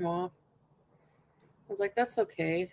off. I was like, that's okay.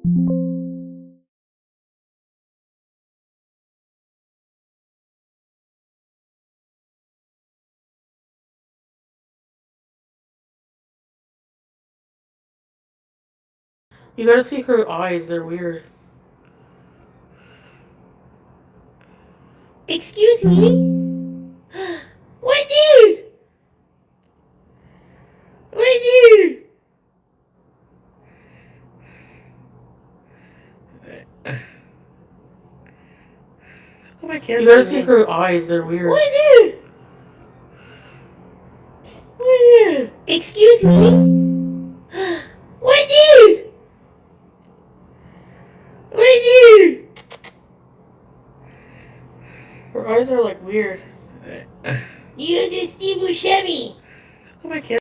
You gotta see her eyes, they're weird. Excuse me? What dude? What dude? Oh, I can't. You gotta see her eyes, they're weird. What dude? What dude? Excuse me? What dude? What dude? Her eyes are like weird. You just Steve Buscemi. Oh, I can't.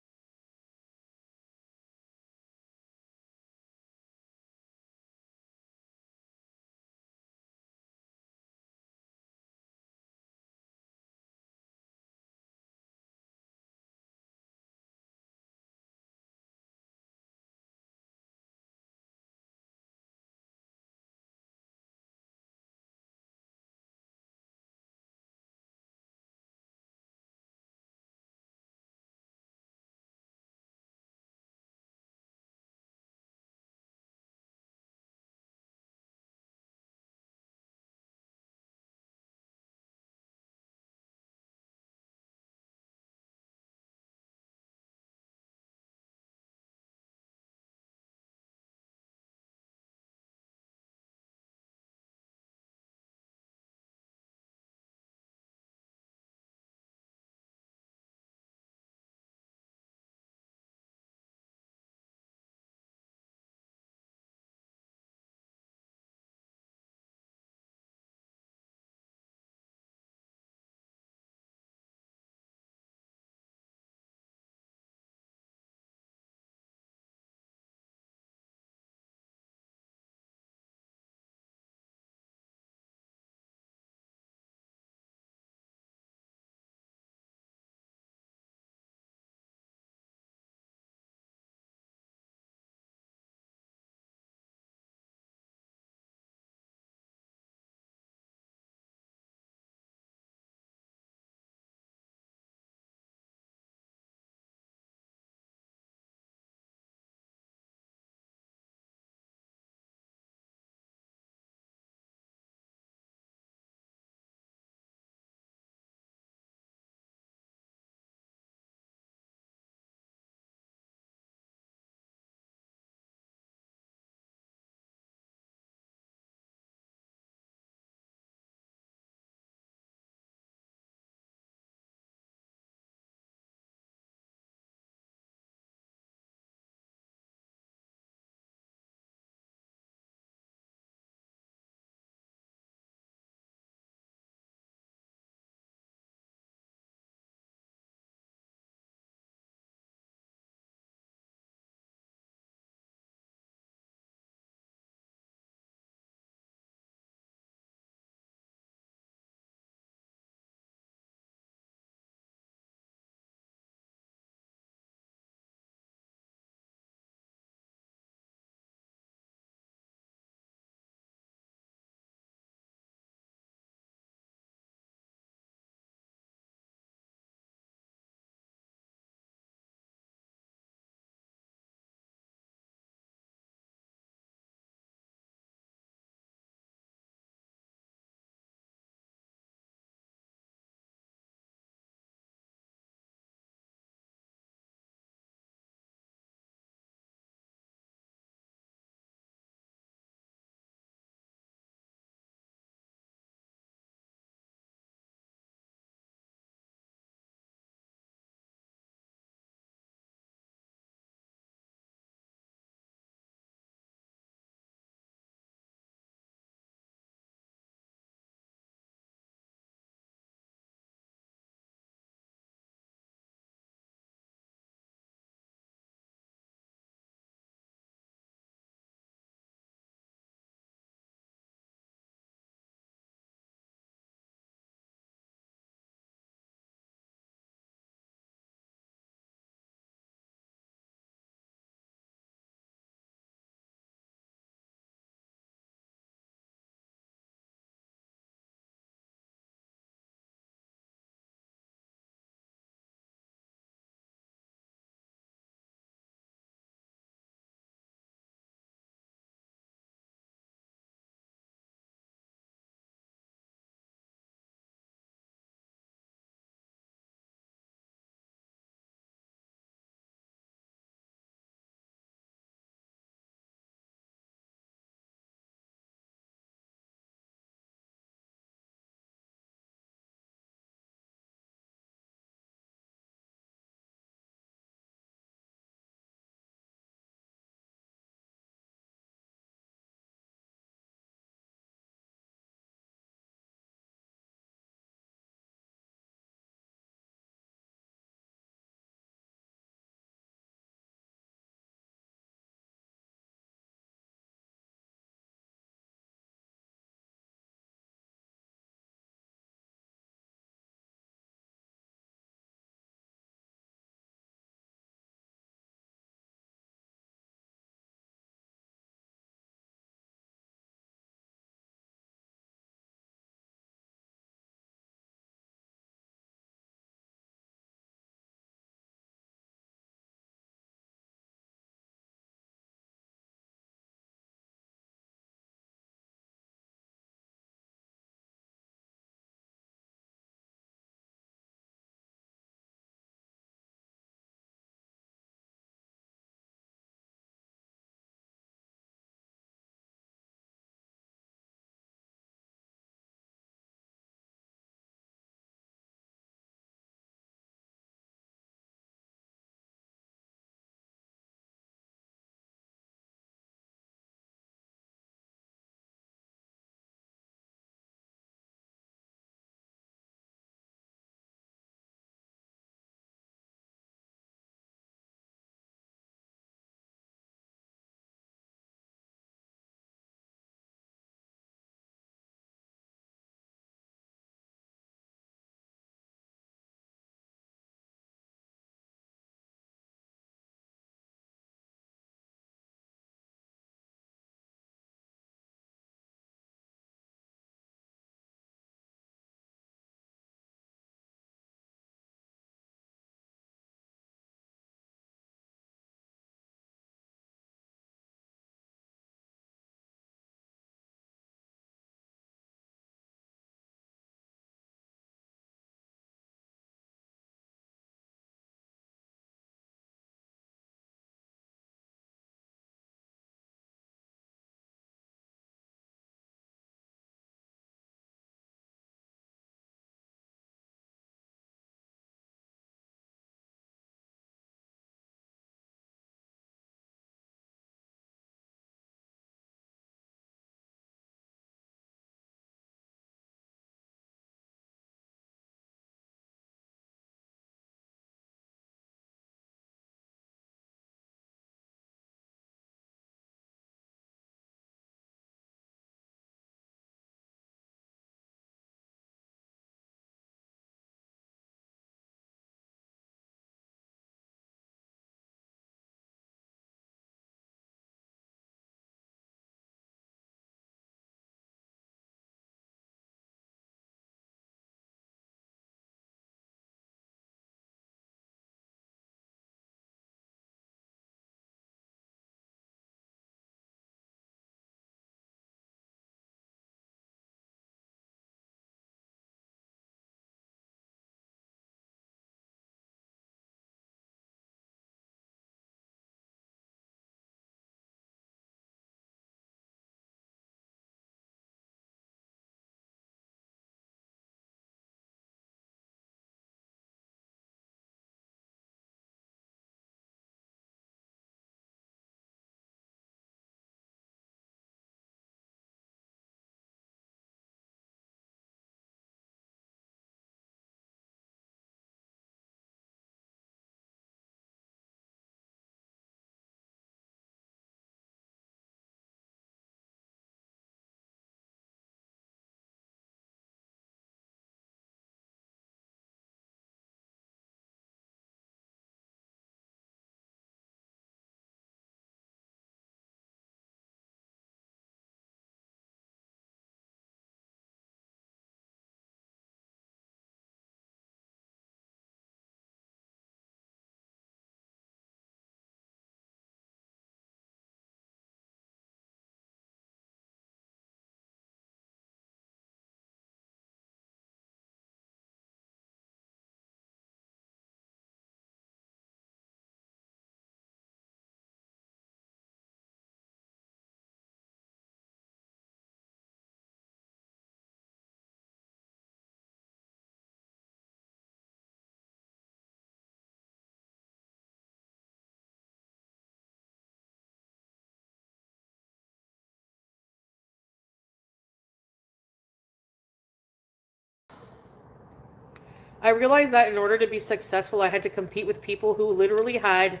I realized that in order to be successful, I had to compete with people who literally had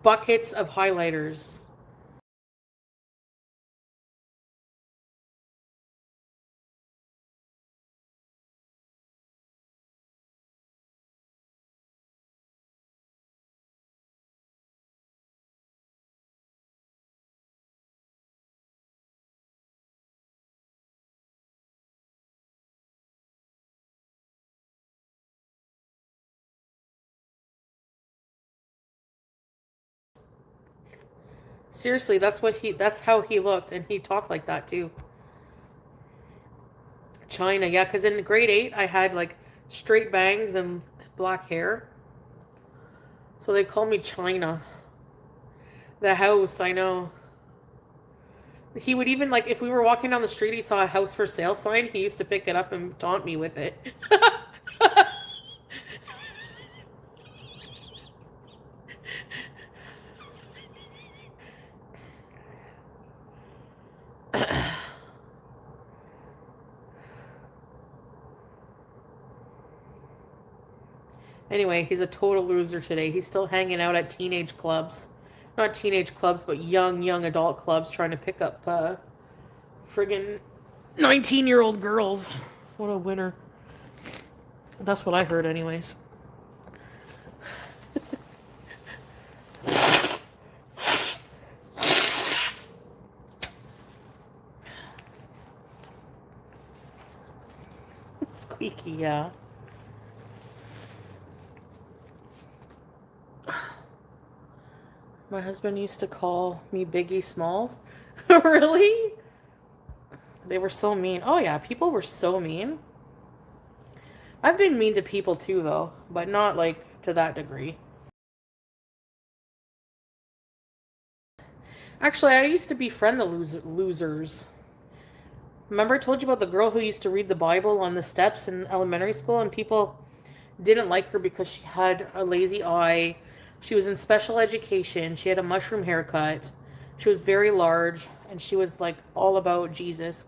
buckets of highlighters. Seriously, that's how he looked, and he talked like that too. China, yeah, because in grade 8, I had like straight bangs and black hair. So they call me China. The house, I know. He would even, like, if we were walking down the street, he saw a house for sale sign, he used to pick it up and taunt me with it. Anyway, he's a total loser today. He's still hanging out at teenage clubs. Not teenage clubs, but young adult clubs trying to pick up friggin' 19-year-old girls. What a winner. That's what I heard, anyways. Squeaky, yeah. My husband used to call me Biggie Smalls. Really? They were so mean. Oh, yeah, people were so mean. I've been mean to people too, though, but not like to that degree. Actually, I used to befriend the losers. Remember I told you about the girl who used to read the Bible on the steps in elementary school, and people didn't like her because she had a lazy eye. She was in special education. She had a mushroom haircut. She was very large, and she was like all about Jesus.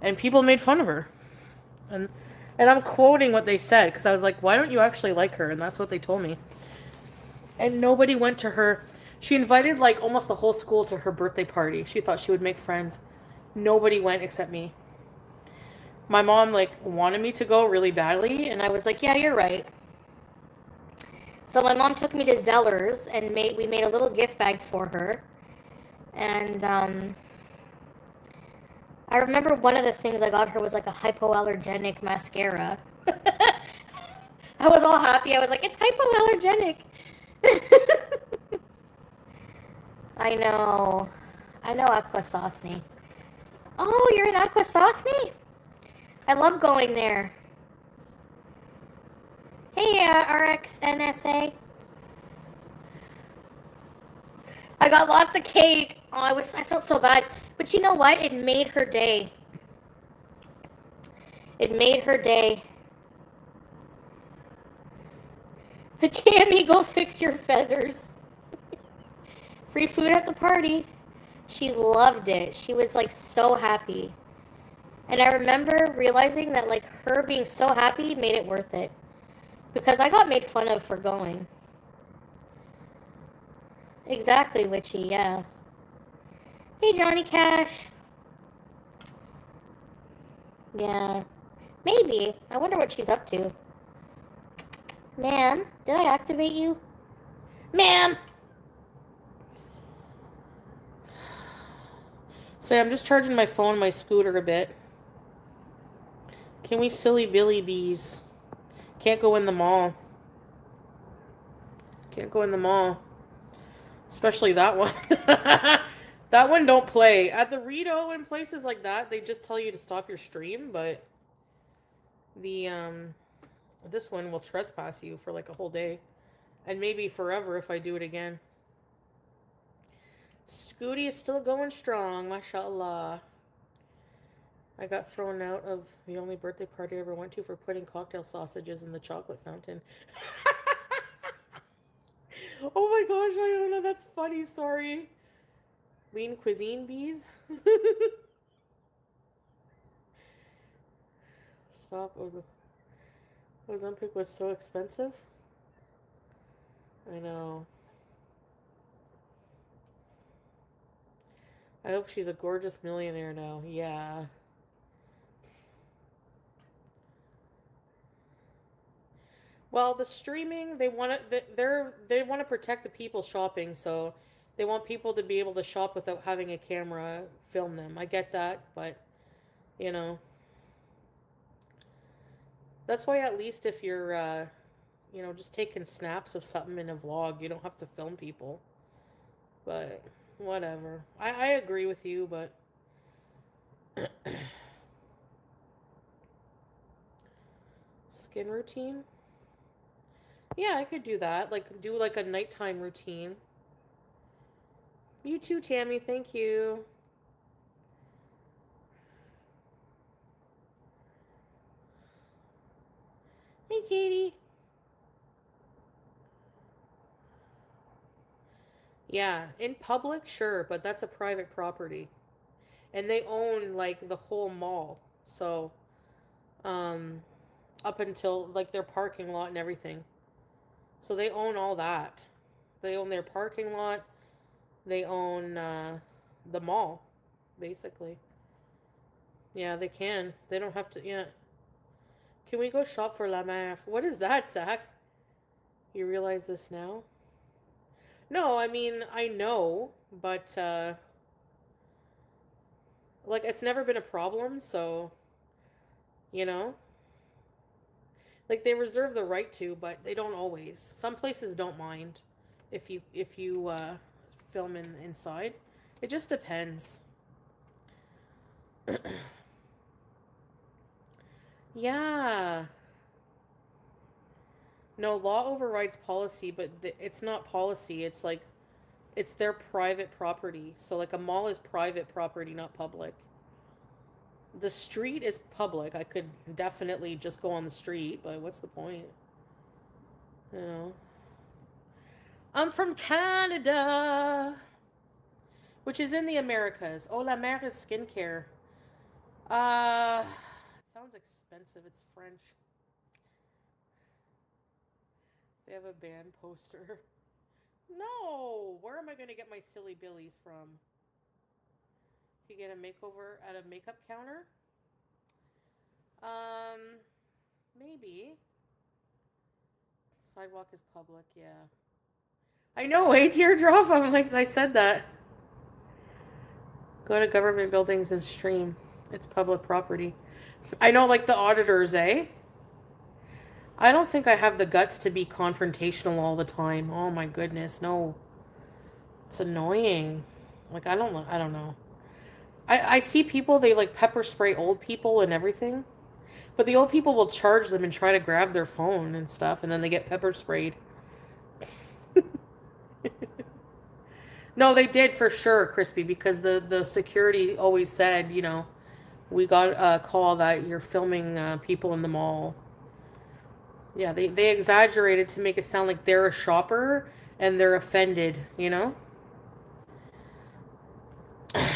And people made fun of her. And and I'm quoting what they said because I was like, "Why don't you actually like her?" And that's what they told me. And nobody went to her. She invited like almost the whole school to her birthday party. She thought she would make friends. Nobody went except me. My mom like wanted me to go really badly, and I was like, "Yeah, you're right." So my mom took me to Zeller's and we made a little gift bag for her. And I remember one of the things I got her was like a hypoallergenic mascara. I was all happy. I was like, "It's hypoallergenic." I know. I know Aquasasni. Oh, you're in Aquasasni? I love going there. Hey, RXNSA. I got lots of cake. Oh, I felt so bad. But you know what? It made her day. It made her day. Tammy, go fix your feathers. Free food at the party. She loved it. She was like so happy. And I remember realizing that like her being so happy made it worth it. Because I got made fun of for going. Exactly, Witchy, yeah. Hey, Johnny Cash. Yeah. Maybe. I wonder what she's up to. Ma'am, did I activate you? Ma'am! So I'm just charging my phone, my scooter a bit. Can we silly Billy bees? Can't go in the mall. Can't go in the mall. Especially that one. That one don't play. At the Rito and places like that, they just tell you to stop your stream, but the this one will trespass you for like a whole day. And maybe forever if I do it again. Scooty is still going strong, mashallah. I got thrown out of the only birthday party I ever went to for putting cocktail sausages in the chocolate fountain. Oh my gosh, Iona, that's funny, sorry. Lean cuisine bees? Stop. Ozempic was so expensive. I know. I hope she's a gorgeous millionaire now. Yeah. Well, the streaming, they want to protect the people shopping, so they want people to be able to shop without having a camera film them. I get that, but you know, that's why at least if you're just taking snaps of something in a vlog, you don't have to film people. But whatever. I agree with you, but skin routine? Yeah, I could do that. Like do like a nighttime routine. You too, Tammy. Thank you. Hey, Katie. Yeah, in public, sure, but that's a private property. And they own like the whole mall. So, um up until like their parking lot and everything. So they own all that. They own their parking lot. They own the mall, basically. Yeah, they can. They don't have to. Yeah. Can we go shop for La Mer? What is that, Zach? You realize this now? No, I mean, I know, but, like, it's never been a problem, so, you know? Like, they reserve the right to, but they don't always. Some places don't mind if you film inside. It just depends. Yeah. No, law overrides policy, but it's not policy. It's like it's their private property. So like a mall is private property, not public. The street is public. I could definitely just go on the street, but what's the point? You know. I'm from Canada, which is in the Americas. Oh, La Mer is skincare. It sounds expensive. It's French. They have a band poster. No! Where am I going to get my silly billies from? You get a makeover at a makeup counter? Um, maybe. Sidewalk is public, yeah. I know, teardrop. I'm like, I said that. Go to government buildings and stream. It's public property. I know, like the auditors, eh? I don't think I have the guts to be confrontational all the time. Oh my goodness, no. It's annoying. Like I don't know. I see people, they like pepper spray old people and everything. But the old people will charge them and try to grab their phone and stuff, and then they get pepper sprayed. No, they did for sure, Crispy, because the security always said, we got a call that you're filming people in the mall. Yeah, they exaggerated to make it sound like they're a shopper and they're offended.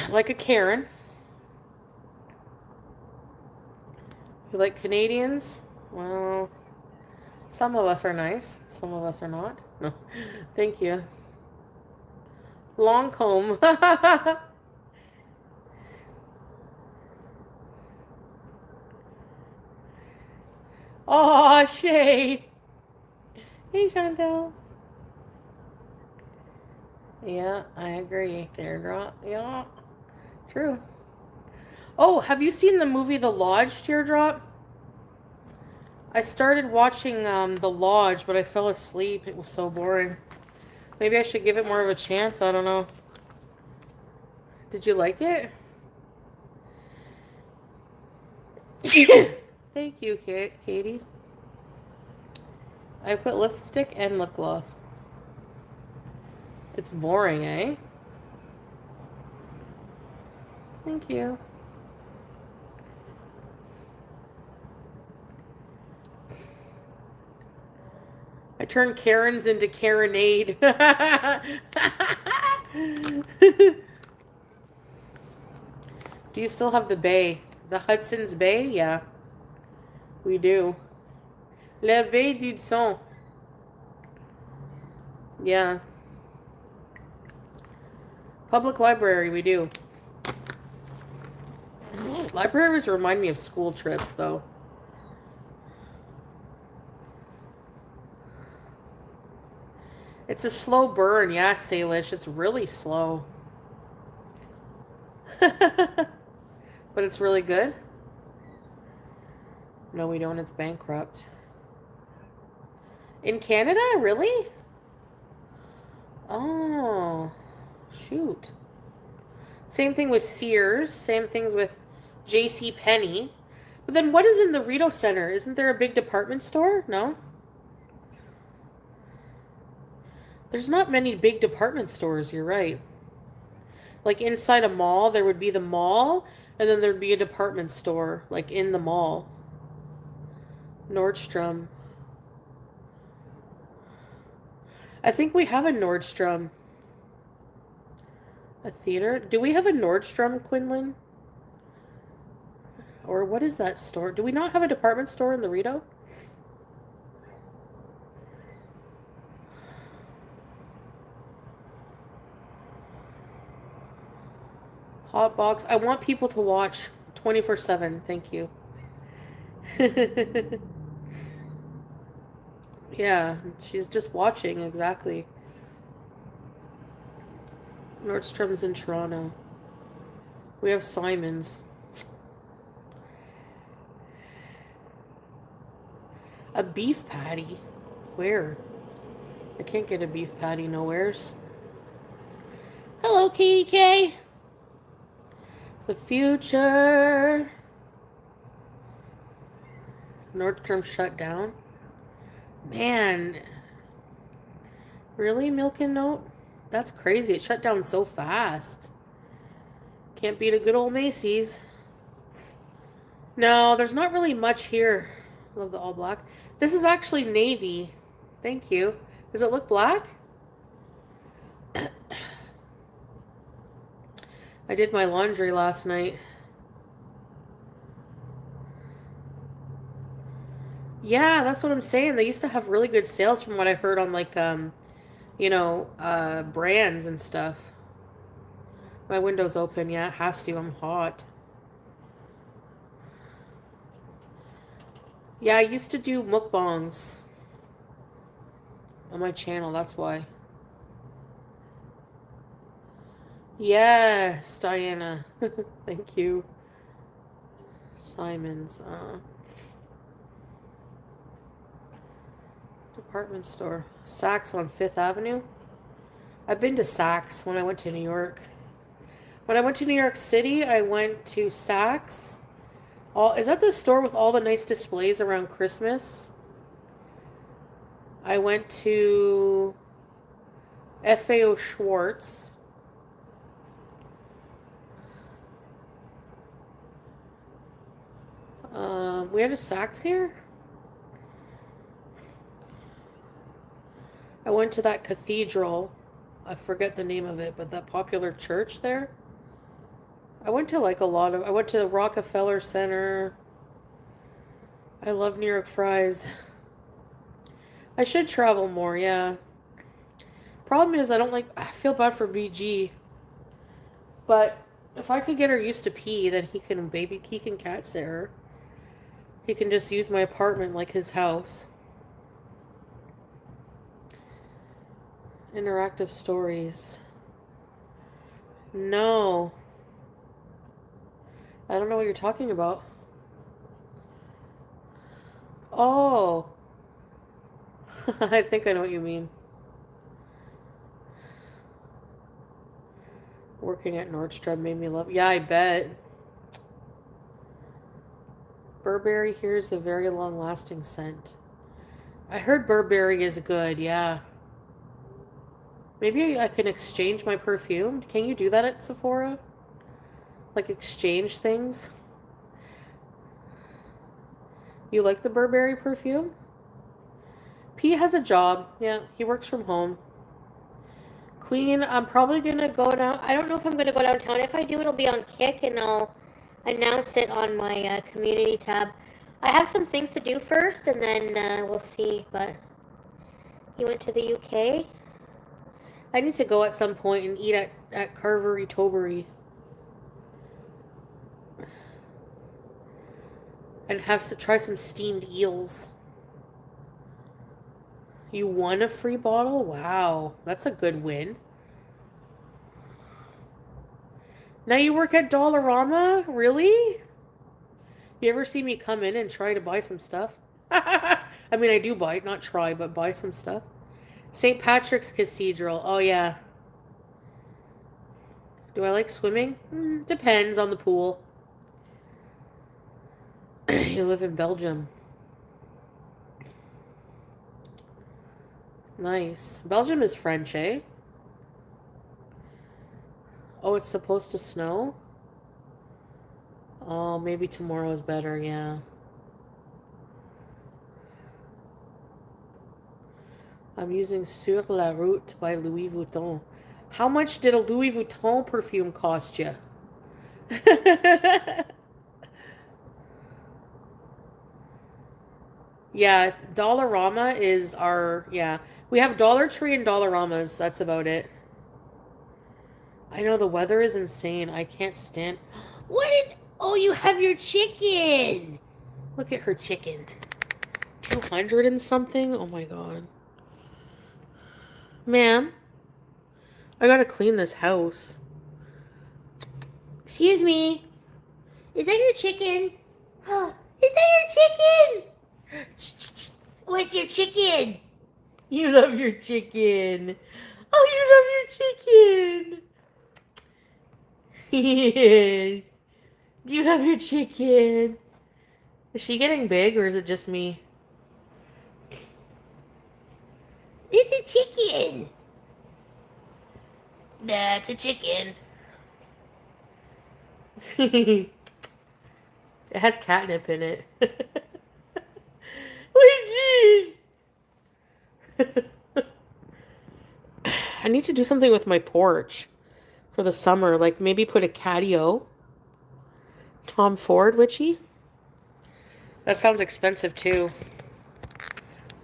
Like a Karen. You like Canadians? Well, some of us are nice. Some of us are not. No. Thank you. Long comb. Oh, Shay. Hey, Chantel. Yeah, I agree. Teardrop. Yeah. True. Oh, have you seen the movie The Lodge, Teardrop? I started watching The Lodge, but I fell asleep. It was so boring. Maybe I should give it more of a chance. I don't know. Did you like it? Thank you, Katie. I put lipstick and lip gloss. It's boring, eh? Thank you. I turned Karens into Karenade. Do you still have the bay? The Hudson's Bay? Yeah, we do. Levé du son. Yeah. Public library, we do. Libraries remind me of school trips, though. It's a slow burn, yeah, Salish. It's really slow. But it's really good. No, we don't. It's bankrupt. In Canada? Really? Oh, shoot. Same thing with Sears. Same things with J.C. Penney. But then what is in the Rideau Center? Isn't there a big department store? No? There's not many big department stores, you're right. Like inside a mall, there would be the mall, and then there'd be a department store, like in the mall. Nordstrom. I think we have a Nordstrom. A theater? Do we have a Nordstrom, Quinlan? Or what is that store? Do we not have a department store in the Rideau? Hot box. I want people to watch 24/7. Thank you. Yeah, she's just watching, exactly. Nordstrom's in Toronto. We have Simon's. A beef patty? Where? I can't get a beef patty nowheres. Hello, Katie K. The future. Nordstrom shut down. Man. Really, Milk and Note? That's crazy. It shut down so fast. Can't beat a good old Macy's. No, there's not really much here. Love the all black. This is actually navy. Thank you. Does it look black? I did my laundry last night. Yeah, that's what I'm saying. They used to have really good sales from what I heard on like brands and stuff. My window's open. Yeah, it has to. I'm hot. Yeah, I used to do mukbangs on my channel. That's why. Yes, Diana. Thank you. Simon's. Department store. Saks on Fifth Avenue. I've been to Saks when I went to New York. When I went to New York City, I went to Saks. Is that the store with all the nice displays around Christmas? I went to FAO Schwartz. We have a Saks here? I went to that cathedral. I forget the name of it, but that popular church there. I went to I went to the Rockefeller Center. I love New York fries. I should travel more, yeah. Problem is I feel bad for BG. But if I could get her used to pee, then he can cat sit her. He can just use my apartment like his house. Interactive stories. No. I don't know what you're talking about. Oh. I think I know what you mean. Working at Nordstrom made me love. Yeah, I bet. Burberry here is a very long-lasting scent. I heard Burberry is good, yeah. Maybe I can exchange my perfume. Can you do that at Sephora? Like exchange things? You like the Burberry perfume? P has a job. Yeah, he works from home. Queen, I'm probably going to go down. I don't know if I'm going to go downtown. If I do, it'll be on Kick, and I'll announce it on my community tab. I have some things to do first, and then we'll see. But you went to the UK? I need to go at some point and eat at Carvery Tobery. And have to try some steamed eels. You won a free bottle? Wow, that's a good win. Now you work at Dollarama? Really? You ever see me come in and try to buy some stuff? I mean, I do buy, not try, but buy some stuff. St. Patrick's Cathedral. Oh, yeah. Do I like swimming? Depends on the pool. You live in Belgium. Nice. Belgium is French, eh? Oh, it's supposed to snow? Oh, maybe tomorrow is better, yeah. I'm using Sur la Route by Louis Vuitton. How much did a Louis Vuitton perfume cost you? Yeah, Dollarama is our, yeah. We have Dollar Tree and Dollaramas. That's about it. I know the weather is insane. I can't stand. What did? Oh, you have your chicken. Look at her chicken. 200 and something? Oh my god. Ma'am, I gotta clean this house. Excuse me. Is that your chicken? Is that your chicken? What's your chicken? You love your chicken. Oh, you love your chicken. Yes. Do you love your chicken? Is she getting big or is it just me? It's a chicken. That's a chicken. It has catnip in it. Wait, I need to do something with my porch for the summer. Like maybe put a catio. Tom Ford witchy. That sounds expensive too.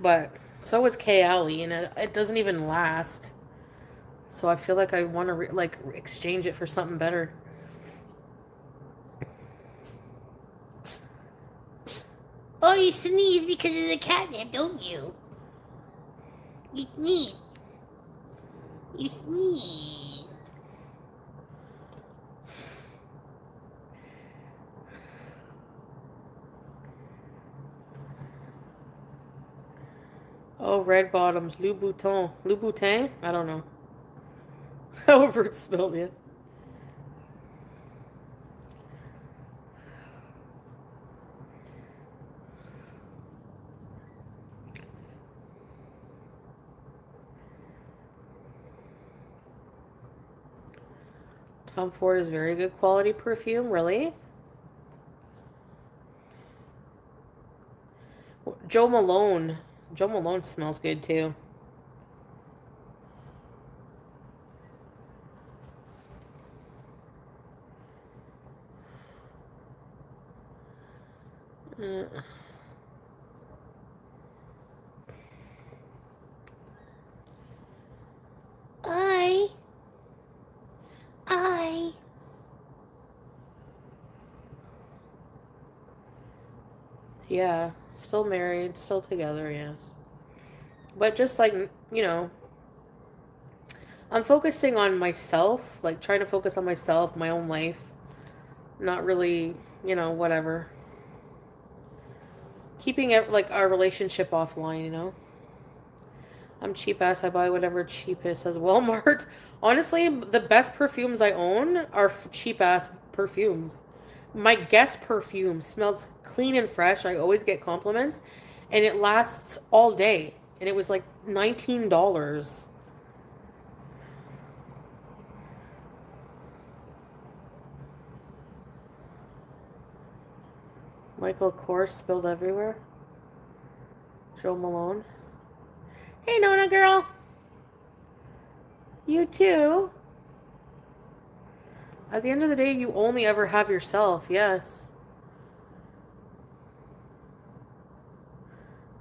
But so is K Alley, and it doesn't even last. So I feel like I want to like exchange it for something better. Oh, you sneeze because of the catnip, don't you? You sneeze. You sneeze. Oh, red bottoms. Louboutin. Louboutin? I don't know. However it's spelled, yeah. Tom Ford is very good quality perfume, really? Joe Malone. Joe Malone smells good too. Uh, I. I. Yeah, still married, still together, yes. But just like, I'm focusing on myself, like trying to focus on myself, my own life. Not really, whatever. Keeping it like our relationship offline. I'm cheap ass. I buy whatever cheapest as Walmart. Honestly, the best perfumes I own are cheap ass perfumes. My Guess perfume smells clean and fresh. I always get compliments, and it lasts all day. And it was like $19. Michael Kors spilled everywhere. Joe Malone. Hey, Nona girl. You too. At the end of the day, you only ever have yourself, yes.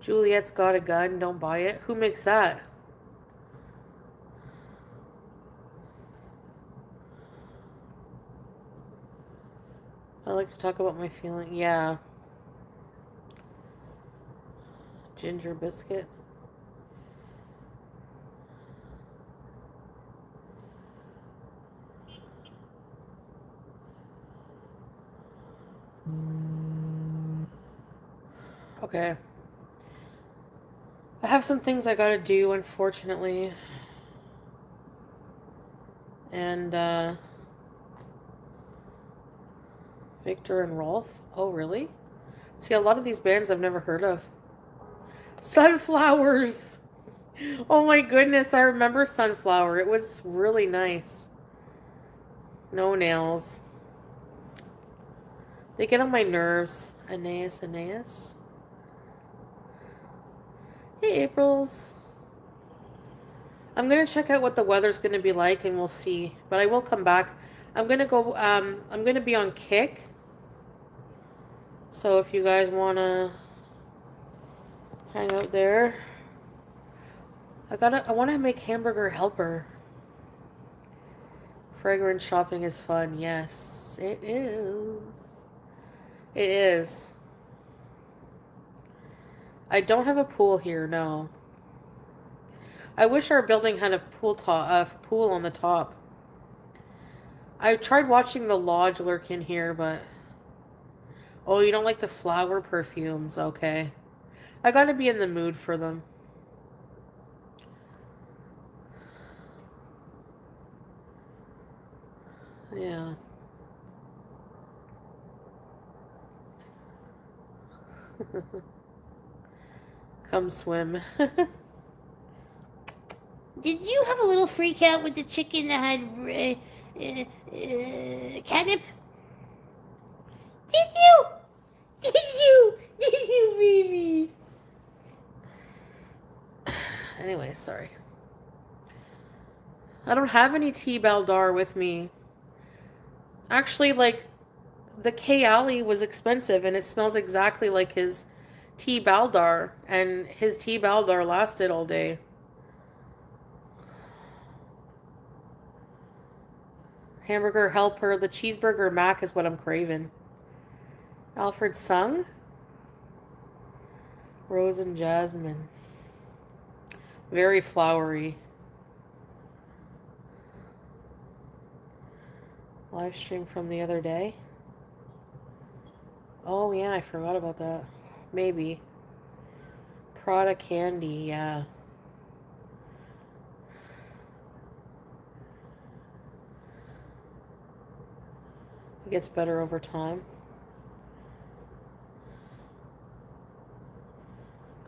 Juliet's got a gun, don't buy it. Who makes that? I like to talk about my feeling. Yeah. Ginger biscuit. Okay. I have some things I gotta do, unfortunately. And, Victor and Rolf? Oh, really? See, a lot of these bands I've never heard of. Sunflowers! Oh my goodness, I remember Sunflower. It was really nice. No nails. They get on my nerves. Aeneas, Aeneas. Hey, Aprils. I'm gonna check out what the weather's gonna be like and we'll see. But I will come back. I'm gonna go, I'm gonna be on Kick. So if you guys wanna hang out there. I wanna make Hamburger Helper. Fragrance shopping is fun. Yes, it is. It is. I don't have a pool here, no. I wish our building had a pool on the top. I tried watching the Lodge lurk in here, but... Oh, you don't like the flower perfumes? Okay. I gotta be in the mood for them. Yeah. Come swim. Did you have a little freak out with the chicken that had catnip? Did you? Did you? Did you, babies? Anyway, sorry. I don't have any tea Baldar with me. Actually, like, the K Alley was expensive and it smells exactly like his tea Baldar. And his tea Baldar lasted all day. Hamburger Helper. The cheeseburger mac is what I'm craving. Alfred Sung. Rose and Jasmine. Very flowery. Live stream from the other day. Oh yeah, I forgot about that. Maybe. Prada candy, yeah. It gets better over time.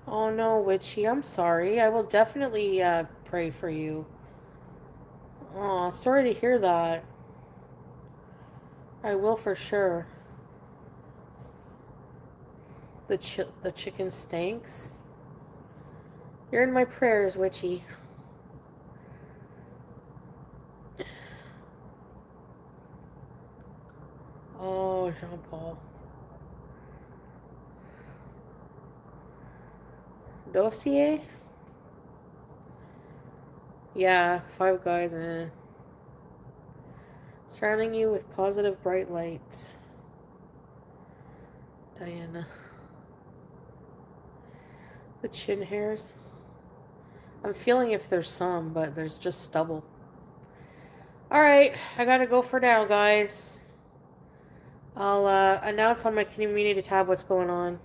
Oh no, Witchy, I'm sorry. I will definitely pray for you. Aw, sorry to hear that. I will for sure. The chicken stinks. You're in my prayers, Witchy. Oh, Jean-Paul. Dossier? Yeah, Five Guys, Surrounding you with positive bright light. Diana. The chin hairs. I'm feeling if there's some, but there's just stubble. Alright, I gotta go for now, guys. I'll announce on my community tab what's going on.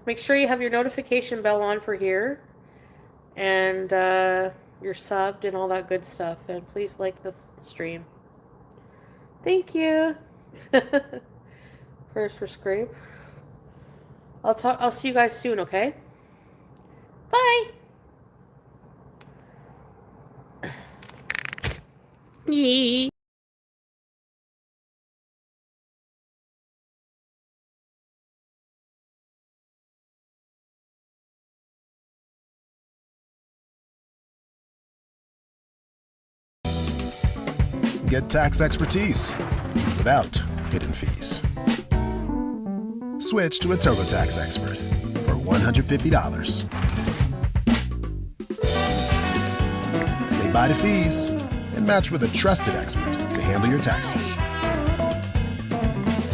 Make sure you have your notification bell on for here. And you're subbed and all that good stuff. And please like the stream. Thank you. Prayers for Scrape. I'll see you guys soon, okay? Bye. Yee. Get tax expertise without hidden fees. Switch to a TurboTax expert for $150. Say bye to fees and match with a trusted expert to handle your taxes.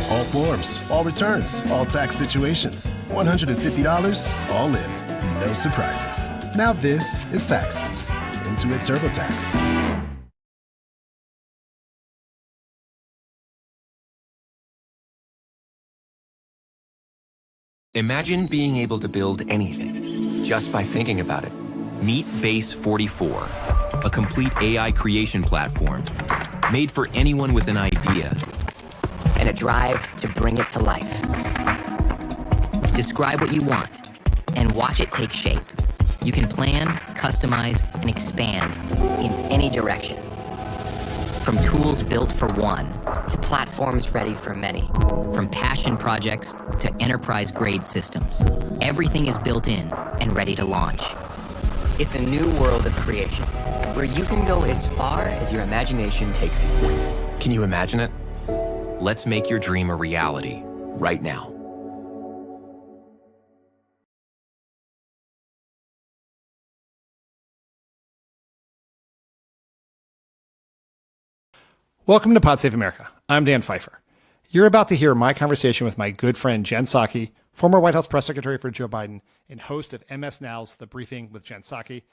All forms, all returns, all tax situations. $150 all in. No surprises. Now this is taxes. Intuit TurboTax. Imagine being able to build anything just by thinking about it. Meet Base 44, a complete AI creation platform made for anyone with an idea and a drive to bring it to life. Describe what you want and watch it take shape. You can plan, customize, and expand in any direction. From tools built for one to platforms ready for many. From passion projects to enterprise-grade systems. Everything is built in and ready to launch. It's a new world of creation where you can go as far as your imagination takes you. Can you imagine it? Let's make your dream a reality right now. Welcome to Pod Save America. I'm Dan Pfeiffer. You're about to hear my conversation with my good friend Jen Psaki, former White House press secretary for Joe Biden and host of MS Now's The Briefing with Jen Psaki.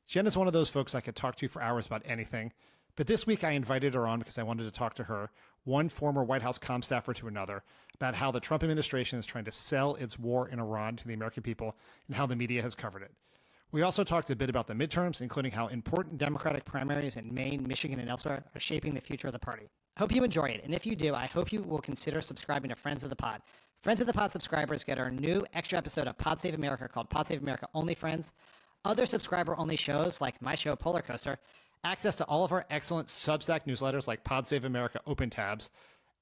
Jen is one of those folks I could talk to for hours about anything, but this week I invited her on because I wanted to talk to her, one former White House comm staffer to another, about how the Trump administration is trying to sell its war in Iran to the American people and how the media has covered it. We also talked a bit about the midterms, including how important Democratic primaries in Maine, Michigan, and elsewhere are shaping the future of the party. I hope you enjoy it, and if you do, I hope you will consider subscribing to Friends of the Pod. Friends of the Pod subscribers get our new extra episode of Pod Save America called Pod Save America Only Friends, other subscriber-only shows like my show Polar Coaster, access to all of our excellent Substack newsletters like Pod Save America Open Tabs,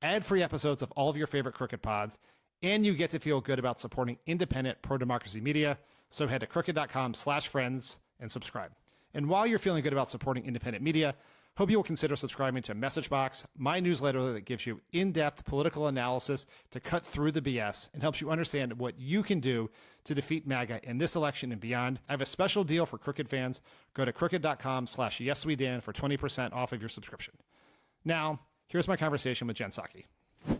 ad-free episodes of all of your favorite Crooked Pods, and you get to feel good about supporting independent pro-democracy media. So head to crooked.com/friends and subscribe. And while you're feeling good about supporting independent media, hope you will consider subscribing to Messagebox, my newsletter that gives you in-depth political analysis to cut through the BS and helps you understand what you can do to defeat MAGA in this election and beyond. I have a special deal for Crooked fans. Go to crooked.com/yeswedan for 20% off of your subscription. Now, here's my conversation with Jen Psaki.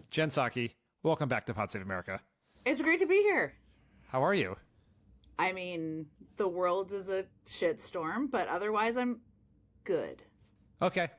Jen Psaki, welcome back to Pod Save America. It's great to be here. How are you? I mean, the world is a shitstorm, but otherwise I'm good. Okay.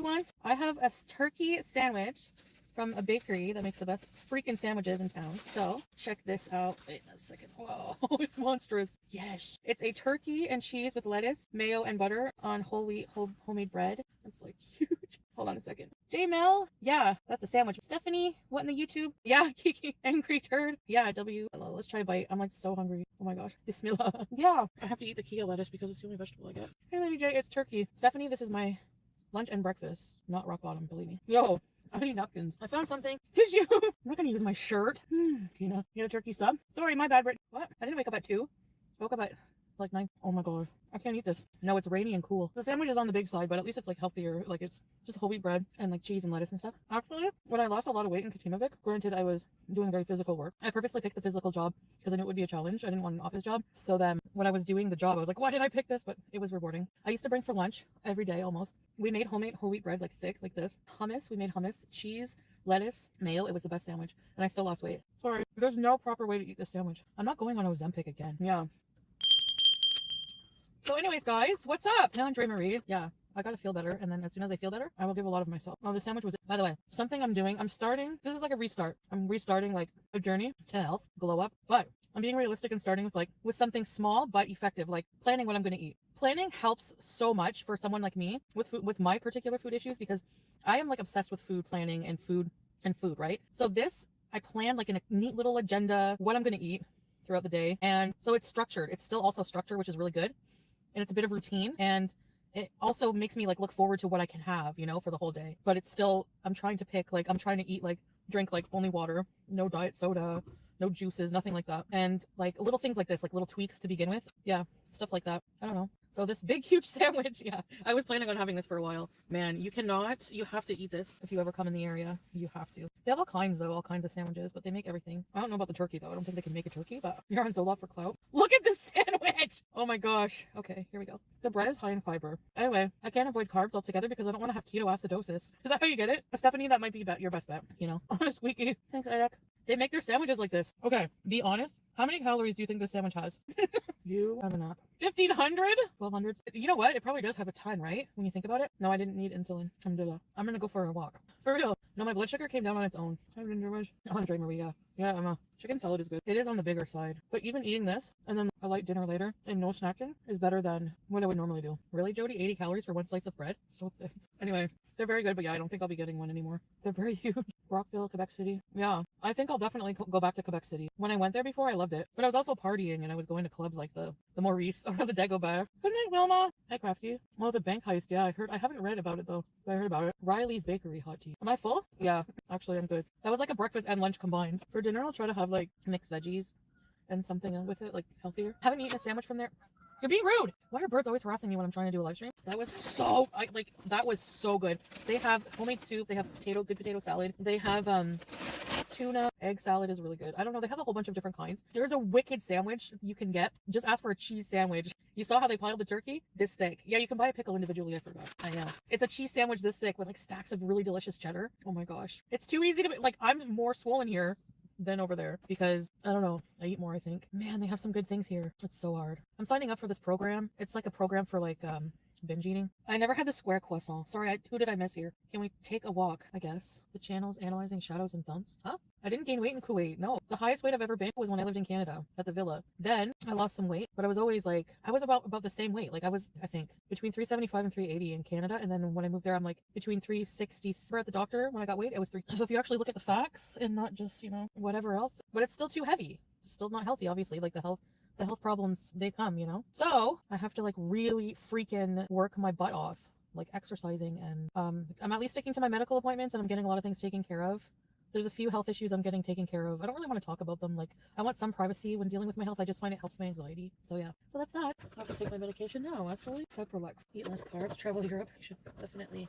everyone. I have a turkey sandwich from a bakery that makes the best freaking sandwiches in town. So check this out. Wait a second. Whoa, it's monstrous. Yes. It's a turkey and cheese with lettuce, mayo, and butter on whole wheat homemade bread. It's like huge. Hold on a second. J Mel. Yeah, that's a sandwich. Stephanie, what in the YouTube? Yeah, Kiki, angry turd. Yeah, W. Let's try a bite. I'm like so hungry. Oh my gosh. Bismillah. Yeah, I have to eat the Kia lettuce because it's the only vegetable I get. Hey, Lady J, it's turkey. Stephanie, this is my lunch and breakfast. Not rock bottom, believe me. Yo, I need napkins. I found something. Tissue. I'm not gonna use my shirt. Tina, you get a turkey sub? Sorry, my bad, Brit. What? I didn't wake up at 2. I woke up at like 9. Oh my god. I can't eat this. No, it's rainy and cool. The sandwich is on the big side, but at least it's like healthier. Like it's just whole wheat bread and like cheese and lettuce and stuff. Actually, when I lost a lot of weight in Katimavik, granted I was doing very physical work. I purposely picked the physical job because I knew it would be a challenge. I didn't want an office job. So then when I was doing the job, I was like, why did I pick this? But it was rewarding. I used to bring for lunch every day almost. We made homemade whole wheat bread, like thick, like this. Hummus, we made hummus, cheese, lettuce, mayo. It was the best sandwich. And I still lost weight. Sorry. There's no proper way to eat this sandwich. I'm not going on Ozempic again. Yeah. So anyways, guys, what's up? Now Andre Marie. Yeah, I gotta feel better. And then as soon as I feel better, I will give a lot of myself. Oh, the sandwich was, by the way, something I'm doing. I'm starting, this is like a restart. I'm restarting like a journey to health, glow up. But I'm being realistic and starting with something small but effective, like planning what I'm gonna eat. Planning helps so much for someone like me with food, with my particular food issues, because I am like obsessed with food planning and food, right? So this, I plan like in a neat little agenda, what I'm gonna eat throughout the day. And so it's structured. It's still also structured, which is really good. And it's a bit of routine, and it also makes me like look forward to what I can have, you know, for the whole day. But it's still, I'm trying to pick, like, I'm trying to eat, like, drink like only water, no diet soda, no juices, nothing like that. And like little things like this, like little tweaks to begin with. Yeah, stuff like that. I don't know. So this big, huge sandwich, yeah, I was planning on having this for a while. Man, you have to eat this if you ever come in the area. You have to. They have all kinds, though, all kinds of sandwiches, but they make everything. I don't know about the turkey, though. I don't think they can make a turkey, but you're on Zoloft for clout. Look at this sandwich! Oh my gosh. Okay, here we go. The bread is high in fiber. Anyway, I can't avoid carbs altogether because I don't want to have ketoacidosis. Is that how you get it? Stephanie, that might be your best bet, you know? Squeaky. Thanks, Eric. They make their sandwiches like this. Okay, be honest. How many calories do you think this sandwich has? You have a nap. 1,500? 1,200? You know what? It probably does have a ton, right? When you think about it. No, I didn't need insulin. Alhamdulillah. I'm gonna go for a walk. For real. No, my blood sugar came down on its own. Andre Maria. Yeah, Emma. Chicken salad is good. It is on the bigger side. But even eating this and then a light dinner later and no snacking is better than what I would normally do. Really, Jody? 80 calories for one slice of bread? So thick. Anyway, they're very good, but yeah, I don't think I'll be getting one anymore. They're very huge. Brockville, Quebec City. Yeah, I think I'll definitely go back to Quebec City. When I went there before, I loved it. But I was also partying and I was going to clubs like the Maurice or the Dagobah. Good night, Wilma. Hi, Crafty. Oh, the bank heist. Yeah, I haven't read about it though, but I heard about it. Riley's Bakery hot tea. Am I full? Yeah, actually I'm good. That was like a breakfast and lunch combined. For dinner, I'll try to have like mixed veggies and something with it, like healthier. Haven't eaten a sandwich from there. You're being rude. Why are birds always harassing me when I'm trying to do a live stream? That was so, that was so good. They have homemade soup. They have good potato salad. They have tuna, egg salad is really good. I don't know. They have a whole bunch of different kinds. There's a wicked sandwich you can get. Just ask for a cheese sandwich. You saw how they piled the turkey? This thick. Yeah, you can buy a pickle individually. I forgot. I know. It's a cheese sandwich this thick with like stacks of really delicious cheddar. Oh my gosh. It's too easy to be, like, I'm more swollen here than over there because I don't know, I eat more, I think. Man, they have some good things here. It's so hard. I'm signing up for this program. It's like a program for like binge eating. I never had the square croissant. Sorry, who did I miss here? Can we take a walk? I guess the channel's analyzing shadows and thumps. Huh? I didn't gain weight in Kuwait. No, the highest weight I've ever been was when I lived in Canada at the villa. Then I lost some weight, but I was always like, I was about the same weight. Like I was, I think, between 375 and 380 in Canada. And then when I moved there, I'm like between 360 at the doctor. When I got weight, it was 3. So if you actually look at the facts and not just, you know, whatever else, but it's still too heavy. It's still not healthy, obviously. Like the health problems, they come, you know? So I have to like really freaking work my butt off, like exercising. And I'm at least sticking to my medical appointments and I'm getting a lot of things taken care of. There's a few health issues I'm getting taken care of. I don't really want to talk about them. Like, I want some privacy when dealing with my health. I just find it helps my anxiety. So yeah. So that's that. I have to take my medication now, actually. Cepralex. Eat less carbs. Travel Europe. You should definitely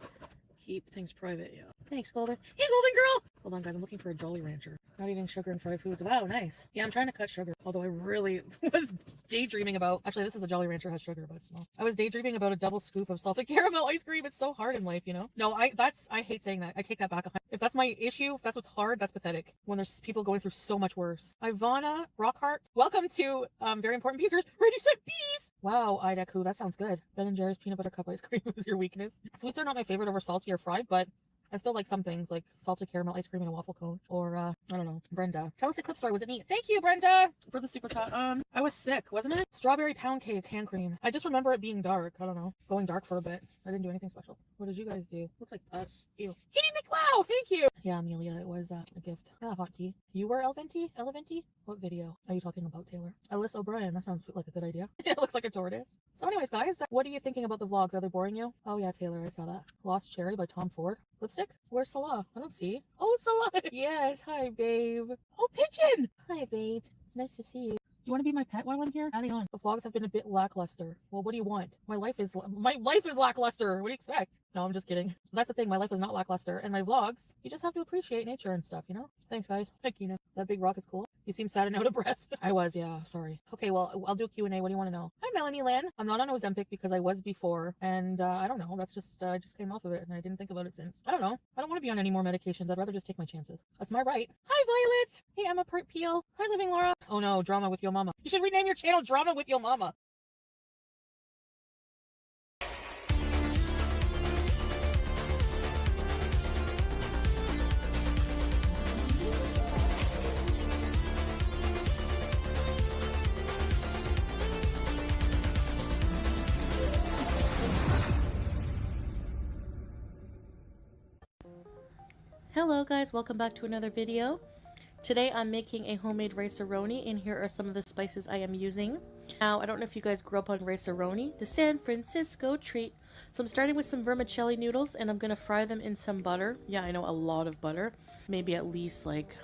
keep things private, yeah. Thanks, Golden. Hey, Golden Girl! Hold on, guys. I'm looking for a Jolly Rancher. Not eating sugar and fried foods. Wow, nice. Yeah, I'm trying to cut sugar. Although I really was daydreaming about, actually this is a Jolly Rancher, has sugar, but it's small. I was daydreaming about a double scoop of salted caramel ice cream. It's so hard in life, you know? No, I hate saying that. I take that back. If that's my issue, if that's what's hard, that's pathetic. When there's people going through so much worse. Ivana Rockhart, welcome to Very Important Beezers. Ready, set, bees! Wow, Idaku, that sounds good. Ben and Jerry's peanut butter cup ice cream is your weakness. Sweets are not my favorite over salty or fried, but I still like some things like salted caramel ice cream and a waffle cone. Or, I don't know. Brenda. Tell us Eclipse story. Was it neat? Thank you, Brenda, for the super chat. I was sick, wasn't it? Strawberry pound cake, hand cream. I just remember it being dark. I don't know. Going dark for a bit. I didn't do anything special. What did you guys do? Looks like pus. Ew. Kitty McWow, thank you. Yeah, Amelia, it was a gift. Ah, hot tea. You were Elventi? Eleventi? What video are you talking about, Taylor? Ellis O'Brien. That sounds like a good idea. It looks like a tortoise. So anyways, guys, what are you thinking about the vlogs? Are they boring you? Oh yeah, Taylor, I saw that. Lost Cherry by Tom Ford. Lipstick? Where's Salah? I don't see. Oh, Salah. Yes. Hi, babe. Oh, Pigeon. Hi, babe. It's nice to see you. Do you want to be my pet while I'm here? Adding on. The vlogs have been a bit lackluster. Well, what do you want? My life is lackluster. What do you expect? No, I'm just kidding. That's the thing. My life is not lackluster. And my vlogs, you just have to appreciate nature and stuff, you know? Thanks, guys. Hi, Kina. That big rock is cool. You seem sad and out of breath. I was, yeah. Sorry. Okay, well, I'll do Q&A. What do you want to know? Hi, Melanie Lynn. I'm not on Ozempic because I was before. And I don't know. That's just, I just came off of it and I didn't think about it since. I don't know. I don't want to be on any more medications. I'd rather just take my chances. That's my right. Hi, Violet. Hey, Emma Peel. Hi, Living Laura. Oh no, Drama with Yo Mama. You should rename your channel Drama with Yo Mama. Hello guys, welcome back to another video. Today I'm making a homemade rice-a-roni, and here are some of the spices I am using. Now, I don't know if you guys grew up on rice-a-roni, the San Francisco treat. So I'm starting with some vermicelli noodles, and I'm going to fry them in some butter. Yeah, I know, a lot of butter. Maybe at least like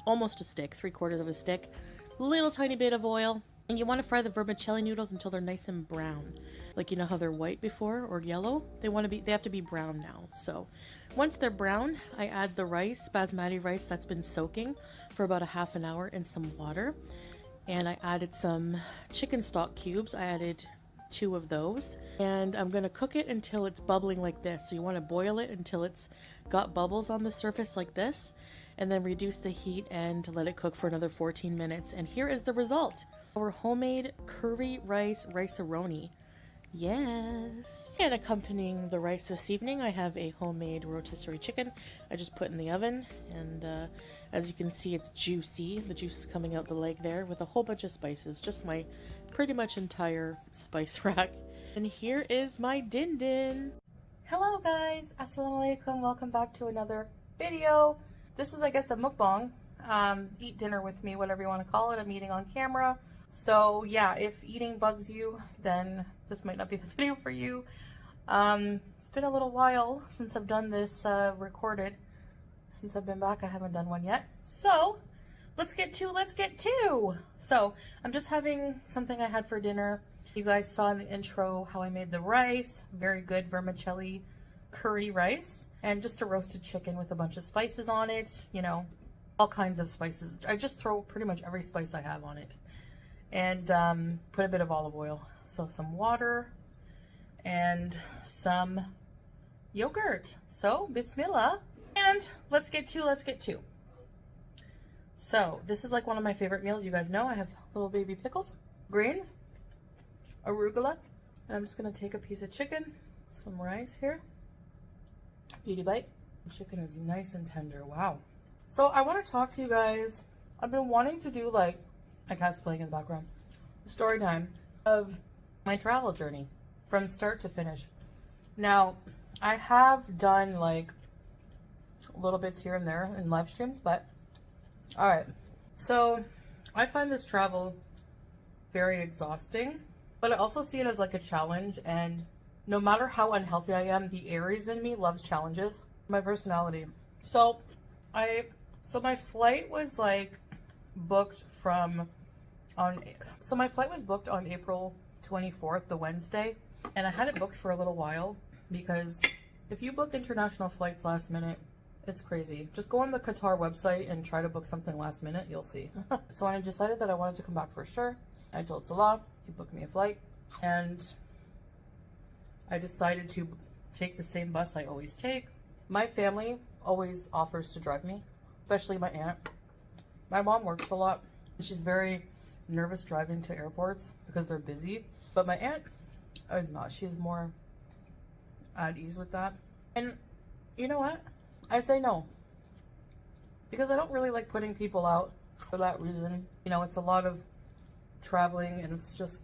almost a stick, 3/4 of a stick. Little tiny bit of oil. And you want to fry the vermicelli noodles until they're nice and brown. Like, you know how they're white before or yellow? They have to be brown now. So once they're brown, I add the rice, basmati rice that's been soaking for about a half an hour in some water. And I added some chicken stock cubes. I added 2 of those. And I'm going to cook it until it's bubbling like this. So you want to boil it until it's got bubbles on the surface like this. And then reduce the heat and let it cook for another 14 minutes. And here is the result. Our homemade curry rice-a-roni. Yes. And accompanying the rice this evening, I have a homemade rotisserie chicken I just put in the oven. And as you can see, it's juicy. The juice is coming out the leg there with a whole bunch of spices. Just my pretty much entire spice rack. And here is my din din. Hello guys. Assalamu alaikum. Welcome back to another video. This is, I guess, a mukbang. Eat dinner with me, whatever you want to call it. I'm eating on camera. So yeah, if eating bugs you, then this might not be the video for you. It's been a little while since I've done this recorded. Since I've been back, I haven't done one yet. So let's get to. So I'm just having something I had for dinner. You guys saw in the intro how I made the rice. Very good vermicelli curry rice. And just a roasted chicken with a bunch of spices on it. You know, all kinds of spices. I just throw pretty much every spice I have on it. And put a bit of olive oil. So some water and some yogurt. So bismillah. And let's get to. So this is like one of my favorite meals. You guys know I have little baby pickles, greens, arugula. And I'm just gonna take a piece of chicken, some rice here. Beauty bite. The chicken is nice and tender. Wow. So I want to talk to you guys. I've been wanting to do like, my cat's playing in the background, story time of my travel journey from start to finish. Now, I have done like little bits here and there in live streams, but all right. So I find this travel very exhausting, but I also see it as like a challenge. And no matter how unhealthy I am, the Aries in me loves challenges. My personality. So my flight was like booked on April 24th, the Wednesday, and I had it booked for a little while because if you book international flights last minute, It's crazy. Just go on the Qatar website and try to book something last minute. You'll see. So when I decided that I wanted to come back for sure, I told Salah, he booked me a flight, and I decided to take the same bus I always take. My family always offers to drive me, especially my aunt. My mom works a lot. She's very nervous driving to airports because they're busy. But my aunt is not. She's more at ease with that. And you know what? I say no. Because I don't really like putting people out for that reason. You know, it's a lot of traveling and it's just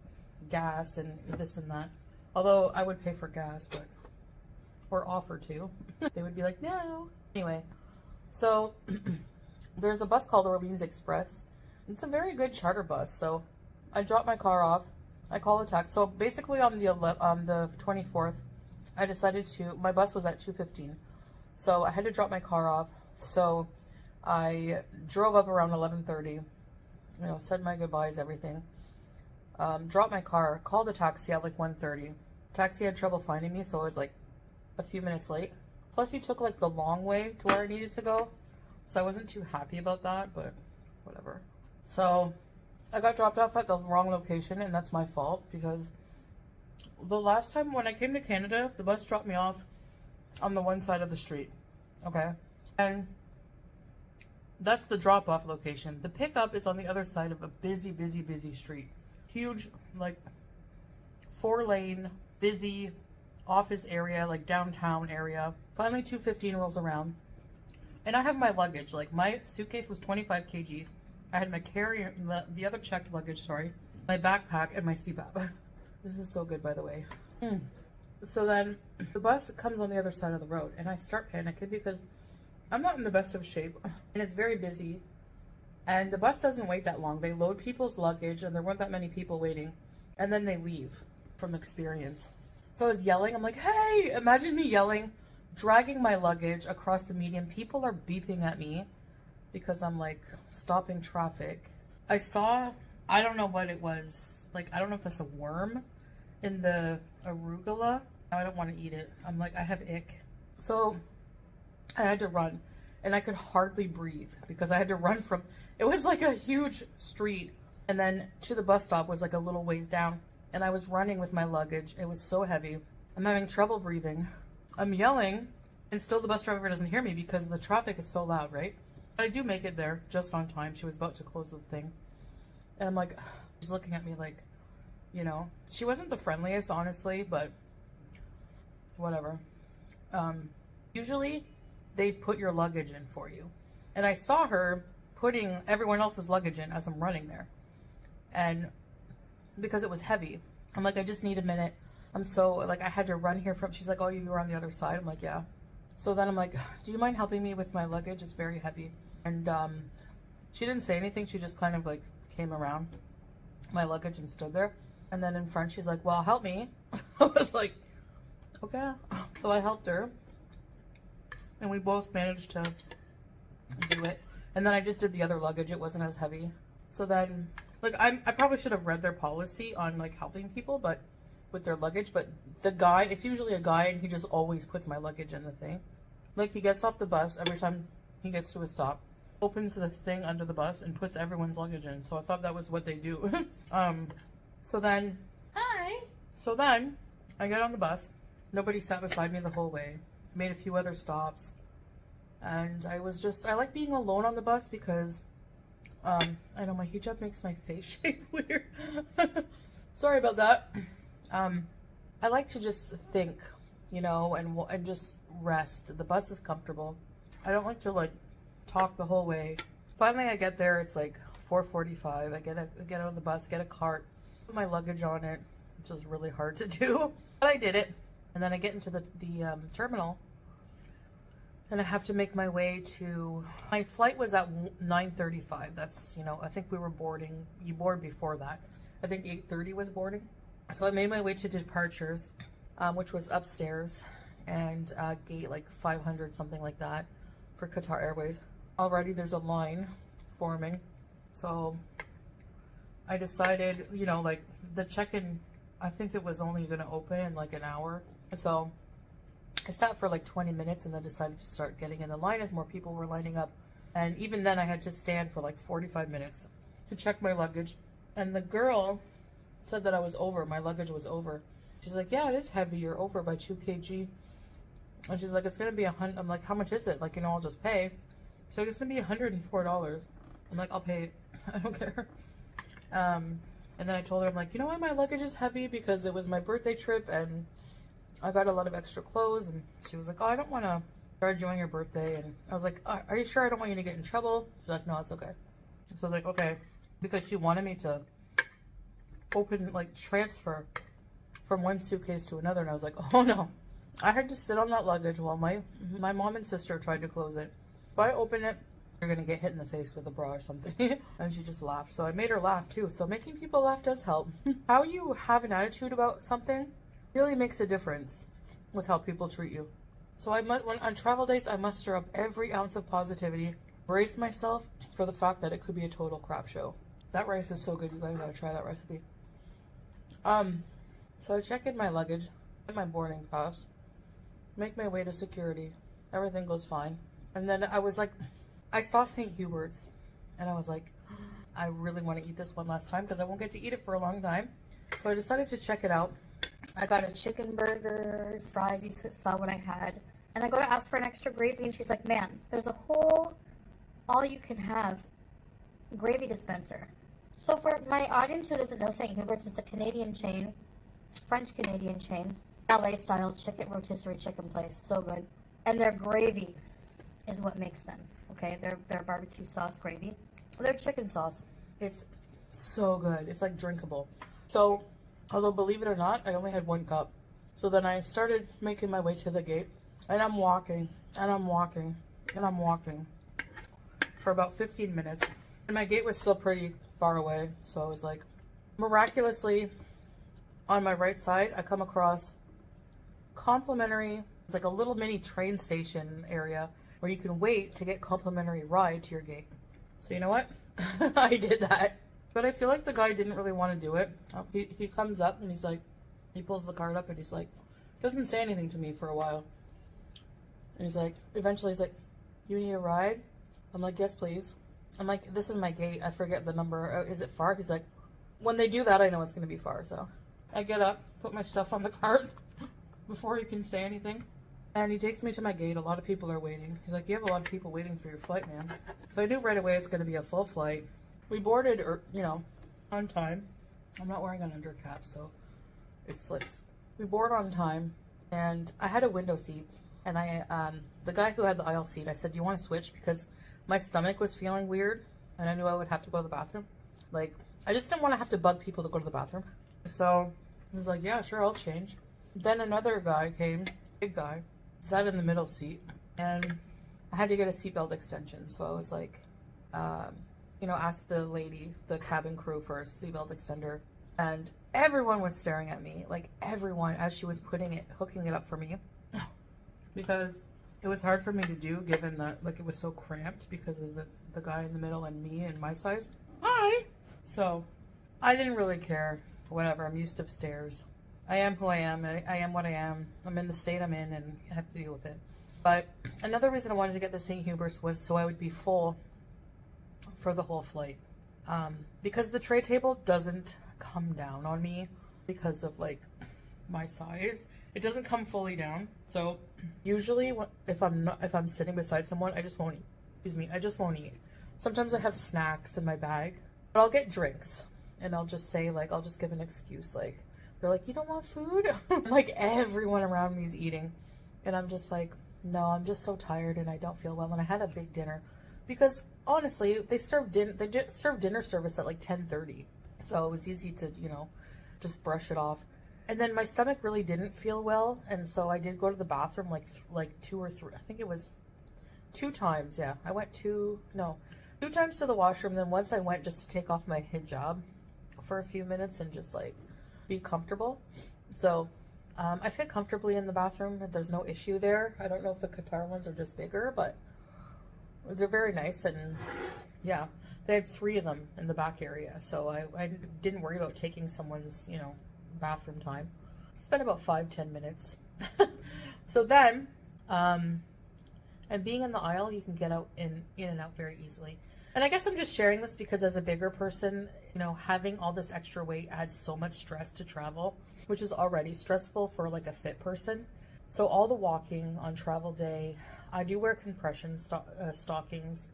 gas and this and that. Although I would pay for gas, but, or offer to. They would be like, no. Anyway, so there's a bus called Orleans Express. It's a very good charter bus. So I drop my car off. I call a taxi. So basically on the 24th, I decided to, my bus was at 2:15. So I had to drop my car off. So I drove up around 11:30, you know, said my goodbyes, everything. Dropped my car, called a taxi at like 1:30. Taxi had trouble finding me, so I was like a few minutes late. Plus you took like the long way to where I needed to go. So I wasn't too happy about that, but whatever. So I got dropped off at the wrong location, and that's my fault because the last time when I came to Canada, the bus dropped me off on the one side of the street. Okay. And that's the drop-off location. The pickup is on the other side of a busy street. Huge, like 4-lane, busy office area, like downtown area. Finally 2:15 rolls around. And I have my luggage. Like my suitcase was 25 kg. I had my carrier, the other checked luggage, sorry. My backpack and my CPAP. This is so good, by the way. So then the bus comes on the other side of the road and I start panicking because I'm not in the best of shape and it's very busy and the bus doesn't wait that long. They load people's luggage and there weren't that many people waiting and then they leave from experience. So I was yelling. I'm like, hey, imagine me yelling, dragging my luggage across the median. People are beeping at me because I'm like stopping traffic. I saw, I don't know what it was. Like, I don't know if that's a worm in the arugula. I don't want to eat it. I'm like, I have ick. So I had to run and I could hardly breathe because I had to run from, it was like a huge street and then to the bus stop was like a little ways down and I was running with my luggage. It was so heavy. I'm having trouble breathing. I'm yelling and still the bus driver doesn't hear me because the traffic is so loud, right? But I do make it there just on time. She was about to close the thing. And I'm like, she's looking at me like, you know, she wasn't the friendliest, honestly, but whatever. Usually they'd put your luggage in for you. And I saw her putting everyone else's luggage in as I'm running there. And because it was heavy, I'm like, I just need a minute. I'm so, like, I had to run here from, she's like, oh, you were on the other side. I'm like, yeah. So then I'm like, do you mind helping me with my luggage? It's very heavy. And she didn't say anything. She just kind of like came around my luggage and stood there. And then in front, she's like, well, help me. I was like, okay. So I helped her. And we both managed to do it. And then I just did the other luggage. It wasn't as heavy. So then, like, I probably should have read their policy on, like, helping people, but with their luggage. But the guy, it's usually a guy, and he just always puts my luggage in the thing. Like, he gets off the bus every time he gets to a stop, opens the thing under the bus, and puts everyone's luggage in. So I thought that was what they do. So then, So then, I get on the bus. Nobody sat beside me the whole way. Made a few other stops. And I was just, I like being alone on the bus because, I know my hijab makes my face shape weird. Sorry about that. I like to just think, you know, and just rest. The bus is comfortable. I don't like to, like, talk the whole way. Finally, I get there. It's like 4:45. I get out of the bus, get a cart, put my luggage on it, which was really hard to do, but I did it. And then I get into the terminal, and I have to make my way to. My flight was at 9:35. That's, you know, I think we were boarding. You board before that. I think 8:30 was boarding. So I made my way to departures, which was upstairs, and gate like 500, something like that, for Qatar Airways. Already there's a line forming. So I decided, you know, like the check-in, I think it was only going to open in like an hour. So I sat for like 20 minutes and then decided to start getting in the line as more people were lining up. And even then I had to stand for like 45 minutes to check my luggage. And the girl said that I was over, my luggage was over. She's like, yeah, it is heavy, you're over by 2 kg. And she's like, it's gonna be $100. I'm like, how much is it? Like, you know, I'll just pay. So it's gonna be $104. I'm like, I'll pay it. I don't care. And then I told her, I'm like, you know why my luggage is heavy? Because it was my birthday trip and I got a lot of extra clothes. And she was like, oh, I don't want to charge you on your birthday. And I was like, are you sure I don't want you to get in trouble? She's like, no, it's okay. So I was like, okay. Because she wanted me to transfer from one suitcase to another. And I was like, oh no. I had to sit on that luggage while my mom and sister tried to close it. If I open it, you're gonna get hit in the face with a bra or something. And she just laughed. So I made her laugh too. So making people laugh does help. How you have an attitude about something really makes a difference with how people treat you. So on travel days, I muster up every ounce of positivity, brace myself for the fact that it could be a total crap show. That rice is so good, you guys gotta try that recipe. So I check in my luggage, get my boarding pass, make my way to security. Everything goes fine. And then I saw St. Hubert's and I was like, I really want to eat this one last time because I won't get to eat it for a long time. So I decided to check it out. I got a chicken burger, fries, you saw what I had. And I go to ask for an extra gravy and she's like, ma'am, there's a whole all you can have gravy dispenser. So for my audience who doesn't know St. Hubert's, it's a Canadian chain, French Canadian chain, LA style chicken, rotisserie chicken place, so good. And their gravy is what makes them. Okay, their barbecue sauce gravy. Their chicken sauce, it's so good. It's like drinkable. So, although believe it or not, I only had 1 cup. So then I started making my way to the gate, and I'm walking, and I'm walking, and I'm walking for about 15 minutes. And my gate was still pretty far away, so I was like, miraculously, on my right side, I come across complimentary, it's like a little mini train station area where you can wait to get complimentary ride to your gate. So you know what? I did that. But I feel like the guy didn't really want to do it. He comes up and he's like, he pulls the card up and he's like, doesn't say anything to me for a while. And he's like, eventually he's like, you need a ride? I'm like, yes, please. I'm like, this is my gate. I forget the number. Is it far? He's like, when they do that, I know it's going to be far. So I get up, put my stuff on the cart before he can say anything. And he takes me to my gate. A lot of people are waiting. He's like, you have a lot of people waiting for your flight, man. So I knew right away it's going to be a full flight. We boarded, on time. I'm not wearing an undercap, so it slips. We board on time, and I had a window seat. And the guy who had the aisle seat, I said, do you want to switch? Because my stomach was feeling weird, and I knew I would have to go to the bathroom. Like, I just didn't want to have to bug people to go to the bathroom. So he was like, yeah, sure, I'll change. Then another guy came, big guy, sat in the middle seat, and I had to get a seatbelt extension. So I was like, asked the lady, the cabin crew for a seatbelt extender, and everyone was staring at me, like everyone, as she was hooking it up for me, because it was hard for me to do, given that it was so cramped because of the guy in the middle and me and my size. Hi. So I didn't really care. Whatever. I'm used to stairs. I am who I am. I am what I am. I'm in the state I'm in, and I have to deal with it. But another reason I wanted to get the St. Hubert's was so I would be full for the whole flight. Because the tray table doesn't come down on me because of my size. It doesn't come fully down. So usually if I'm sitting beside someone, I just won't eat. I just won't eat. Sometimes I have snacks in my bag, but I'll get drinks, and I'll just say I'll just give an excuse, they're like, you don't want food? Everyone around me is eating, and I'm just like, no, I'm just so tired and I don't feel well. And I had a big dinner because honestly, they served dinner service at 10:30, so it was easy to just brush it off. And then my stomach really didn't feel well, and so I did go to the bathroom like 2 or 3. I think it was 2 times. Yeah, I went 2 times to the washroom. Then once I went just to take off my hijab for a few minutes and just be comfortable. So I fit comfortably in the bathroom. There's no issue there. I don't know if the Qatar ones are just bigger, but they're very nice. And yeah, they had 3 of them in the back area, so I didn't worry about taking someone's bathroom time. Spent about 5-10 minutes. So then, and being in the aisle, you can get out in and out very easily. And I guess I'm just sharing this because as a bigger person, you know, having all this extra weight adds so much stress to travel, which is already stressful for like a fit person. So all the walking on travel day, I do wear compression stockings,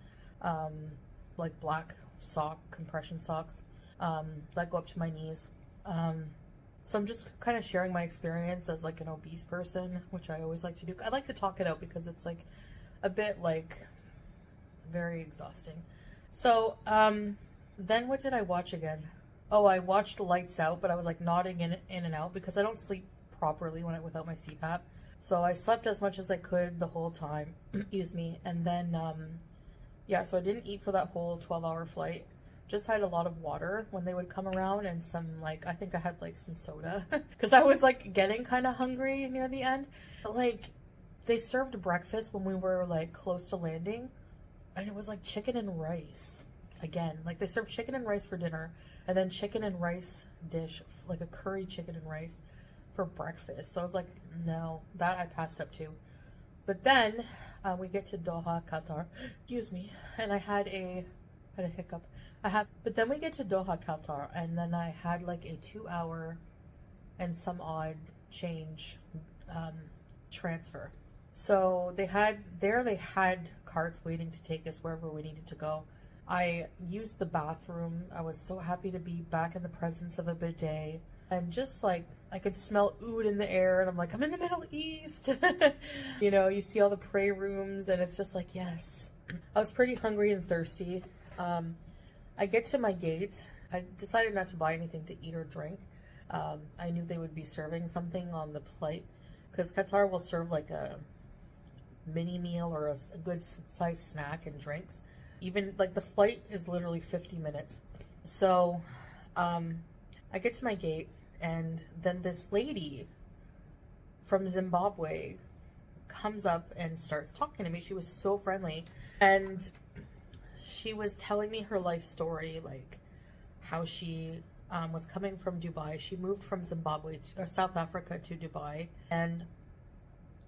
like black compression socks, that go up to my knees. So I'm just kind of sharing my experience as like an obese person, which I always like to do. I like to talk it out because it's like a bit like very exhausting. So then what did I watch again? Oh, I watched Lights Out, but I was like nodding in and out because I don't sleep properly without my CPAP. So I slept as much as I could the whole time. Excuse me. And then yeah, so I didn't eat for that whole 12-hour flight. Just had a lot of water when they would come around, and some, like, I think I had like some soda because I was like getting kind of hungry near the end. Like, they served breakfast when we were like close to landing, and it was like chicken and rice again. Like, they served chicken and rice for dinner, and then chicken and rice dish, like a curry chicken and rice for breakfast. So I was like, no, that I passed up too. But then we get to Doha, Qatar, excuse me, and I had a hiccup. But then we get to Doha, Qatar, and then I had like a 2-hour and some odd change transfer. So they had carts waiting to take us wherever we needed to go. I used the bathroom. I was so happy to be back in the presence of a bidet, and just like I could smell oud in the air, and I'm like, I'm in the Middle East. You know, you see all the prayer rooms, and it's just like, yes. I was pretty hungry and thirsty. I get to my gate. I decided not to buy anything to eat or drink. I knew they would be serving something on the flight because Qatar will serve like a mini meal or a good sized snack and drinks. Even like the flight is literally 50 minutes. So I get to my gate, and then this lady from Zimbabwe comes up and starts talking to me. She was so friendly, and she was telling me her life story, like how she was coming from Dubai. She moved from Zimbabwe or South Africa to Dubai, and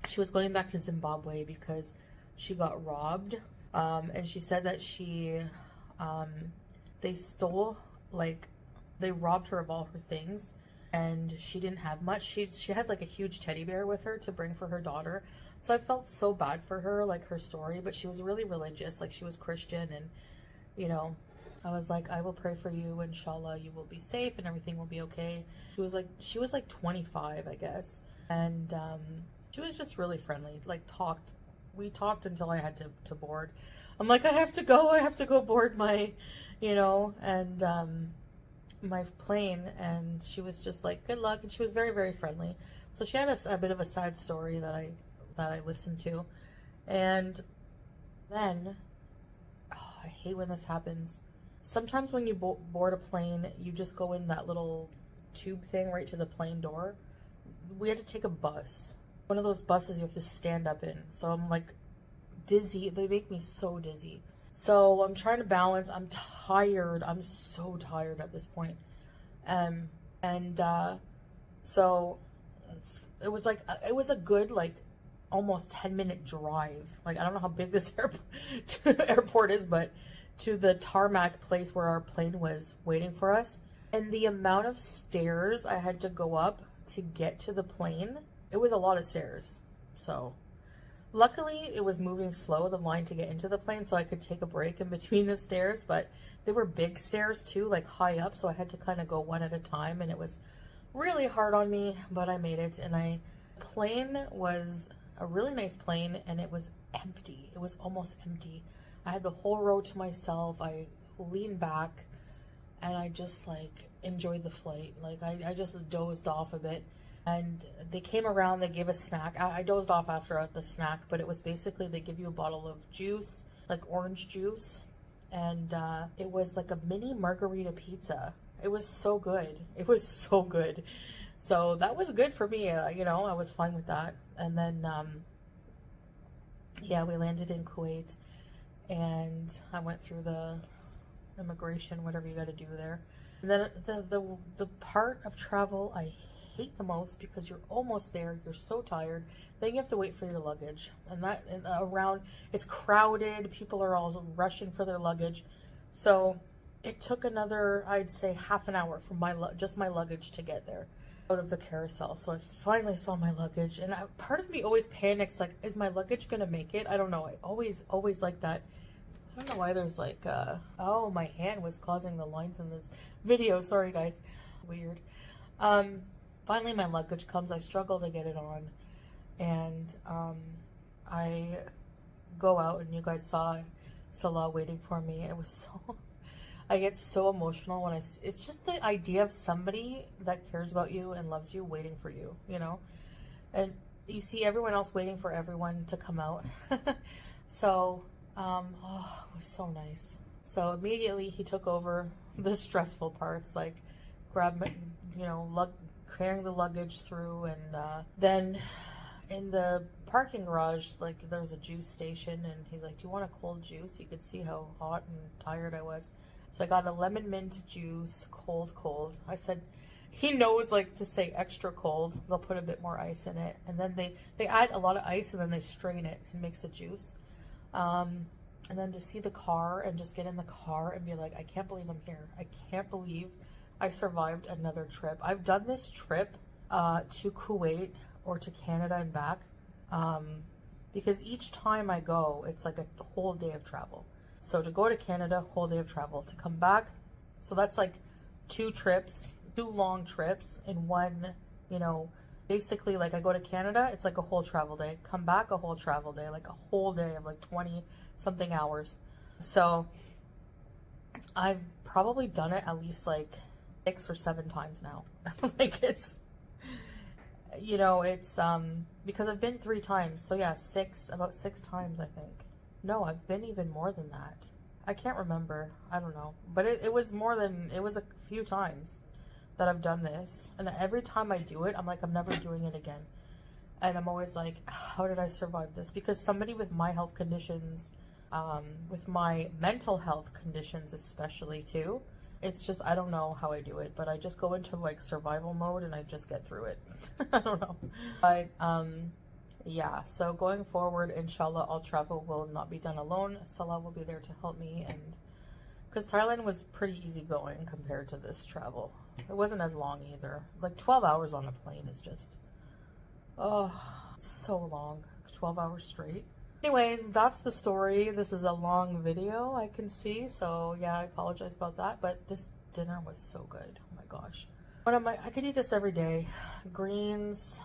she was going back to Zimbabwe because she got robbed. And she said that they robbed her of all her things, and she didn't have much. She had like a huge teddy bear with her to bring for her daughter. So I felt so bad for her, like her story, but she was really religious, like she was Christian, and you know, I was like, I will pray for you, inshallah, you will be safe and everything will be okay. She was like 25, I guess, and she was just really friendly. Like we talked until I had to board. I'm like, I have to go board my, you know, and my plane, and she was just like, good luck, and she was very, very friendly. So she had a bit of a sad story that I listened to. And then, I hate when this happens. Sometimes when you board a plane, you just go in that little tube thing right to the plane door. We had to take a bus. One of those buses you have to stand up in. So I'm like dizzy. They make me so dizzy. So I'm trying to balance. I'm tired. I'm so tired at this point. So it was a good like almost 10-minute drive. Like, I don't know how big this airport is, but to the tarmac place where our plane was waiting for us. And the amount of stairs I had to go up to get to the plane, it was a lot of stairs. So luckily it was moving slow, the line to get into the plane, so I could take a break in between the stairs. But they were big stairs too, like high up, so I had to kind of go one at a time, and it was really hard on me, but I made it. And the plane was a really nice plane, and it was empty. It was almost empty. I had the whole row to myself. I leaned back, and I just like enjoyed the flight. Like I just dozed off a bit, and they came around, they gave a snack. I dozed off after the snack, but it was basically they give you a bottle of juice, like orange juice, and it was like a mini margarita pizza. It was so good. It was so good. So that was good for me. You know, I was fine with that. And then, yeah, we landed in Kuwait, and I went through the immigration, whatever you got to do there. And then the part of travel I hate the most because you're almost there, you're so tired, then you have to wait for your luggage, and around, it's crowded, people are all rushing for their luggage. So it took another, I'd say, half an hour for just my luggage to get there out of the carousel. So I finally saw my luggage, and part of me always panics, like, is my luggage gonna make it? I don't know. I always like that. I don't know why there's like, oh, my hand was causing the lines in this video. Sorry, guys. Weird. Finally, my luggage comes. I struggle to get it on, and I go out, and you guys saw Salah waiting for me. It was so... I get so emotional when it's just the idea of somebody that cares about you and loves you waiting for you, you know? And you see everyone else waiting for everyone to come out. So, oh, it was so nice. So immediately he took over the stressful parts, like carrying the luggage through, and then in the parking garage, like, there was a juice station, and he's like, do you want a cold juice? You could see how hot and tired I was. So I got a lemon mint juice, cold. I said, he knows, like, to say extra cold. They'll put a bit more ice in it. And then they add a lot of ice, and then they strain it and makes a juice. And then to see the car and just get in the car and be like, I can't believe I'm here. I can't believe I survived another trip. I've done this trip to Kuwait or to Canada and back, because each time I go, it's like a whole day of travel. So to go to Canada, whole day of travel. To come back, so that's like two long trips in one, you know, basically, like, I go to Canada, it's like a whole travel day. Come back, a whole travel day, like a whole day of like 20 something hours. So I've probably done it at least like 6 or 7 times now. Like, it's, you know, it's because I've been 3 times. So yeah, about 6 times, I think. No, I've been even more than that. I can't remember. I don't know. But it was a few times that I've done this. And every time I do it, I'm like, I'm never doing it again. And I'm always like, how did I survive this? Because somebody with my health conditions, with my mental health conditions especially too, it's just, I don't know how I do it. But I just go into like survival mode and I just get through it. I don't know. But, yeah, so going forward, inshallah, all travel will not be done alone. Salah will be there to help me, and because Thailand was pretty easygoing compared to this travel. It wasn't as long either. Like 12 hours on a plane is just, oh, so long. 12 hours straight. Anyways, that's the story. This is a long video, I can see, so yeah, I apologize about that, but this dinner was so good. Oh my gosh. I could eat this every day. Greens,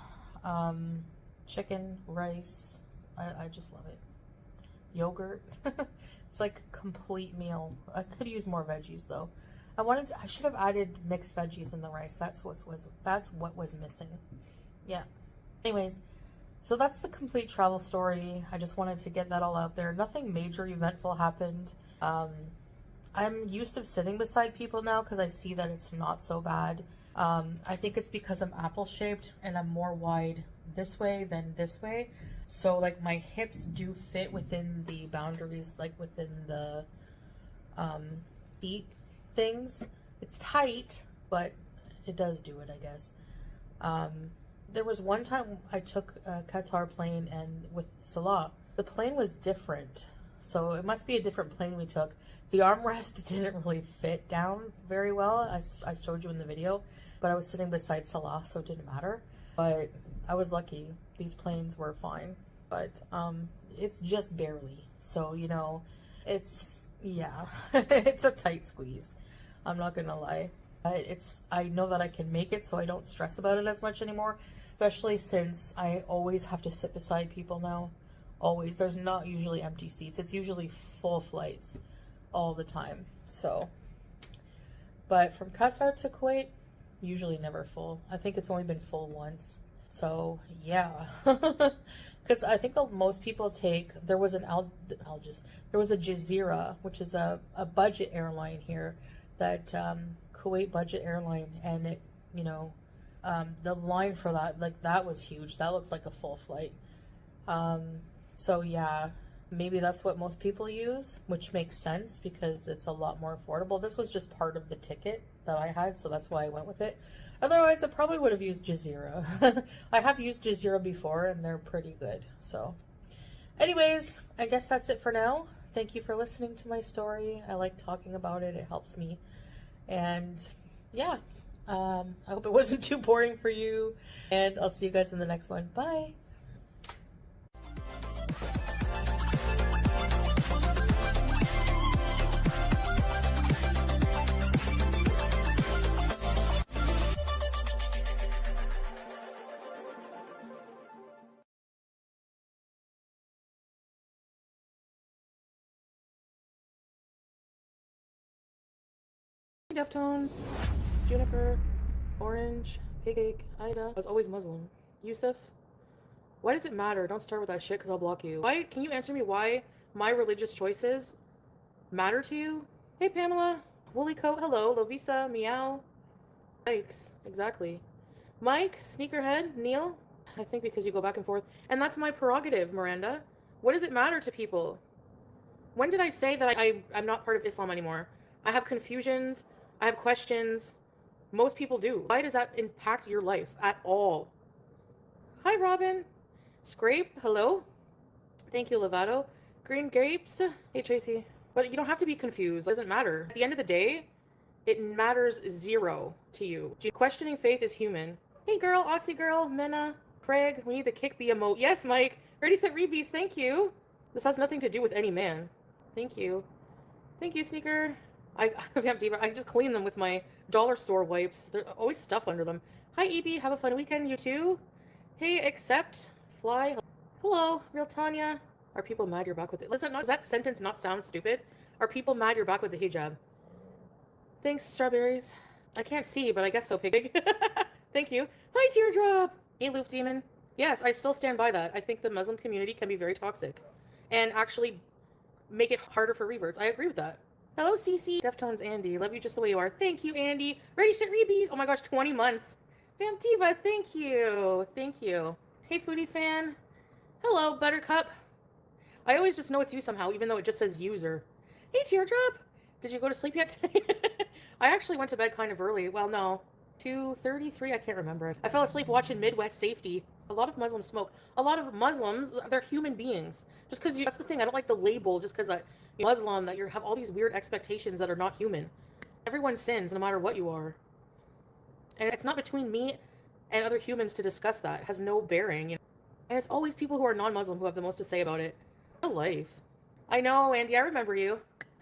chicken, rice, I just love it. Yogurt. It's like a complete meal. I could use more veggies though. I should have added mixed veggies in the rice. That's what was missing. Yeah. Anyways, so that's the complete travel story. I just wanted to get that all out there. Nothing major eventful happened. I'm used to sitting beside people now because I see that it's not so bad. I think it's because I'm apple shaped and I'm more wide this way than this way, so like my hips do fit within the boundaries, like within the seat things. It's tight, but it does do it, I guess. There was one time I took a Qatar plane, and with Salah, the plane was different, so it must be a different plane we took. The armrest didn't really fit down very well. I showed you in the video, but I was sitting beside Salah, so it didn't matter. But I was lucky. These planes were fine, but it's just barely. So, you know, it's, yeah, it's a tight squeeze. I'm not gonna lie. But I know that I can make it, so I don't stress about it as much anymore, especially since I always have to sit beside people now. Always. There's not usually empty seats. It's usually full flights all the time. So, but from Qatar to Kuwait, usually never full. I think it's only been full once. So yeah, because I think most people take, there was a Jazeera, which is a budget airline here, that Kuwait budget airline, and it, you know, the line for that, like, that was huge. That looked like a full flight. So yeah, Maybe that's what most people use, which makes sense because it's a lot more affordable. This was just part of the ticket that I had, so that's why I went with it. Otherwise, I probably would have used Jazeera. I have used Jazeera before, and they're pretty good. So, anyways, I guess that's it for now. Thank you for listening to my story. I like talking about it. It helps me. And, yeah, I hope it wasn't too boring for you. And I'll see you guys in the next one. Bye. Deftones, Juniper, Orange, Pig, Ida. I was always Muslim. Yusuf. Why does it matter? Don't start with that shit because I'll block you. Why? Can you answer me why my religious choices matter to you? Hey, Pamela. Woolly Coat, hello. Lovisa, meow. Yikes. Exactly. Mike, Sneakerhead, Neil. I think because you go back and forth. And that's my prerogative, Miranda. What does it matter to people? When did I say that I'm not part of Islam anymore? I have confusions. I have questions. Most people do. Why does that impact your life at all? Hi, Robin. Scrape, hello. Thank you, Lovato. Green Grapes. Hey, Tracy. But you don't have to be confused. It doesn't matter. At the end of the day, it matters zero to you. Questioning faith is human. Hey, girl. Aussie girl. Minna. Craig. We need the kick be emote. Yes, Mike. Ready, set, rebeast. Thank you. This has nothing to do with any man. Thank you. Thank you, Sneaker. I just clean them with my dollar store wipes. There's always stuff under them. Hi, EB. Have a fun weekend, you too. Hey, accept. Fly. Hello, real Tanya. Are people mad you're back with it? Listen, does that sentence not sound stupid? Are people mad you're back with the hijab? Thanks, strawberries. I can't see, but I guess so, Pig. Thank you. Hi, Teardrop. Hey, Loof Demon. Yes, I still stand by that. I think the Muslim community can be very toxic and actually make it harder for reverts. I agree with that. Hello, Cece. Deftones, Andy. Love you just the way you are. Thank you, Andy. Ready, set, rebees. Oh my gosh, 20 months. Bam Diva, thank you. Thank you. Hey, Foodie Fan. Hello, Buttercup. I always just know it's you somehow, even though it just says user. Hey, Teardrop. Did you go to sleep yet today? I actually went to bed kind of early. Well, no. 2:33? I can't remember. I fell asleep watching Midwest Safety. A lot of Muslims smoke. A lot of Muslims, they're human beings. Just because that's the thing. I don't like the label just because you're Muslim, that you have all these weird expectations that are not human. Everyone sins no matter what you are. And it's not between me and other humans to discuss that. It has no bearing. And it's always people who are non-Muslim who have the most to say about it. Real life. I know, Andy. I remember you.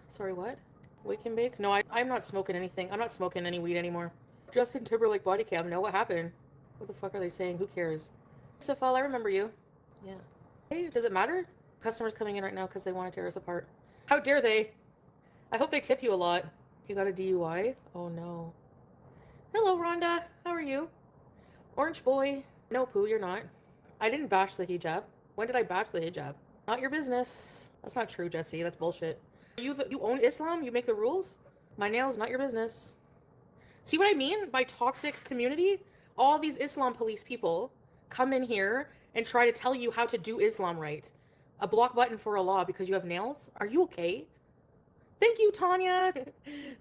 Sorry, what? Wake and bake? No, I'm not smoking anything. I'm not smoking any weed anymore. Justin Timberlake body cam. No, what happened? What the fuck are they saying? Who cares? Safal, I remember you. Yeah. Hey, does it matter? Customers coming in right now because they want to tear us apart. How dare they? I hope they tip you a lot. You got a DUI? Oh no. Hello, Rhonda. How are you? Orange boy. No, Pooh, you're not. I didn't bash the hijab. When did I bash the hijab? Not your business. That's not true, Jesse. That's bullshit. You own Islam? You make the rules? My nails, not your business. See what I mean by toxic community? All these Islam police people come in here and try to tell you how to do Islam right. A block button for Allah because you have nails? Are you okay? Thank you, Tanya.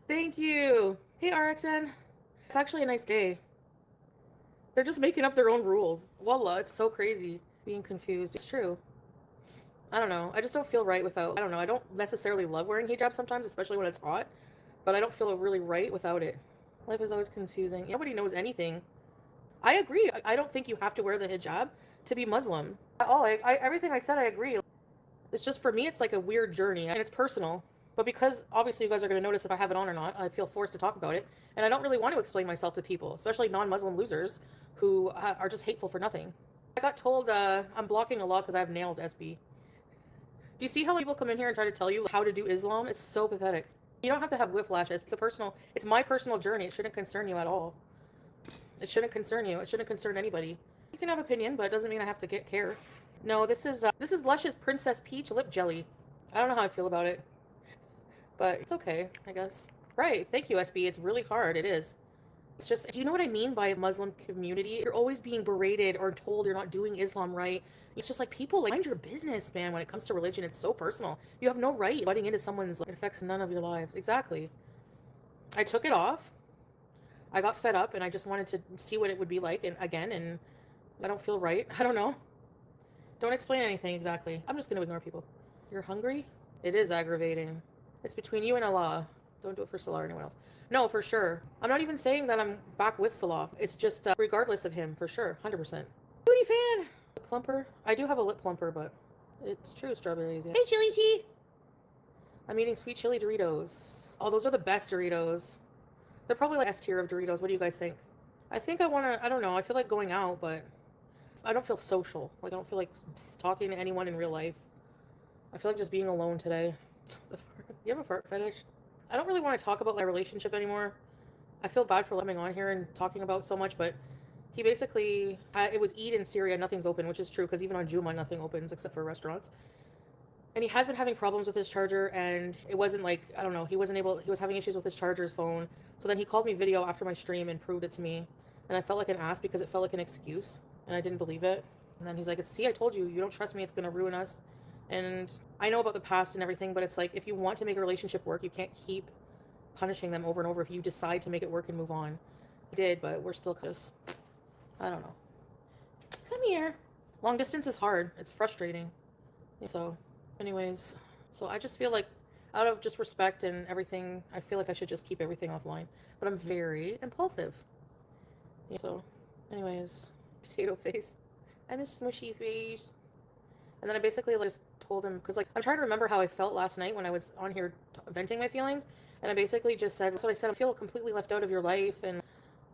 Thank you. Hey, RXN. It's actually a nice day. They're just making up their own rules. Wallah, it's so crazy being confused. It's true. I don't know. I just don't feel right without... I don't know. I don't necessarily love wearing hijab sometimes, especially when it's hot. But I don't feel really right without it. Life is always confusing. Nobody knows anything. I agree. I don't think you have to wear the hijab to be Muslim. At all. Everything I said, I agree. It's just, for me, it's like a weird journey. And it's personal. But because, obviously, you guys are going to notice if I have it on or not, I feel forced to talk about it. And I don't really want to explain myself to people, especially non-Muslim losers who are just hateful for nothing. I got told I'm blocking a lot because I have nails, SB. Do you see how people come in here and try to tell you how to do Islam? It's so pathetic. You don't have to have whiplash. It's my personal journey. It shouldn't concern you at all. It shouldn't concern you. It shouldn't concern anybody. You can have opinion, but it doesn't mean I have to care. No, this is Lush's Princess Peach Lip Jelly. I don't know how I feel about it. But it's okay, I guess. Right, thank you, SB. It's really hard. It is. It's just, do you know what I mean by Muslim community? You're always being berated or told you're not doing Islam right. It's just like, people, like, mind your business, man. When it comes to religion, it's so personal. You have no right butting into someone's life. It affects none of your lives. Exactly. I took it off. I got fed up and I just wanted to see what it would be like and I don't feel right. I don't know. Don't explain anything exactly. I'm just going to ignore people. You're hungry? It is aggravating. It's between you and Allah. Don't do it for Salah or anyone else. No, for sure. I'm not even saying that I'm back with Salah. It's just regardless of him, for sure. 100%. Booty fan! Lip plumper? I do have a lip plumper, but it's true, strawberries. Yeah. Hey, Chili Tea! I'm eating sweet chili Doritos. Oh, those are the best Doritos. They're probably like S tier of Doritos. What do you guys think? I think I want to, I don't know. I feel like going out, but I don't feel social. Like, I don't feel like talking to anyone in real life. I feel like just being alone today. You have a fart fetish? I don't really want to talk about my relationship anymore. I feel bad for coming on here and talking about so much, but he basically, it was Eid in Syria, nothing's open, which is true, because even on Juma, nothing opens except for restaurants. And he has been having problems with his charger, and it wasn't like, I don't know, he was having issues with his charger's phone. So then he called me video after my stream and proved it to me. And I felt like an ass because it felt like an excuse, and I didn't believe it. And then he's like, see, I told you, you don't trust me, it's going to ruin us. And I know about the past and everything, but it's like, if you want to make a relationship work, you can't keep punishing them over and over if you decide to make it work and move on. I did, but we're still just, I don't know. Come here. Long distance is hard. It's frustrating. So, anyways, so I just feel like, out of just respect and everything, I feel like I should just keep everything offline. But I'm very impulsive. So, anyways, potato face. I'm a smushy face. And then I basically just told him, because like, I'm trying to remember how I felt last night when I was on here venting my feelings. And I basically just said, that's what I said, I feel completely left out of your life and,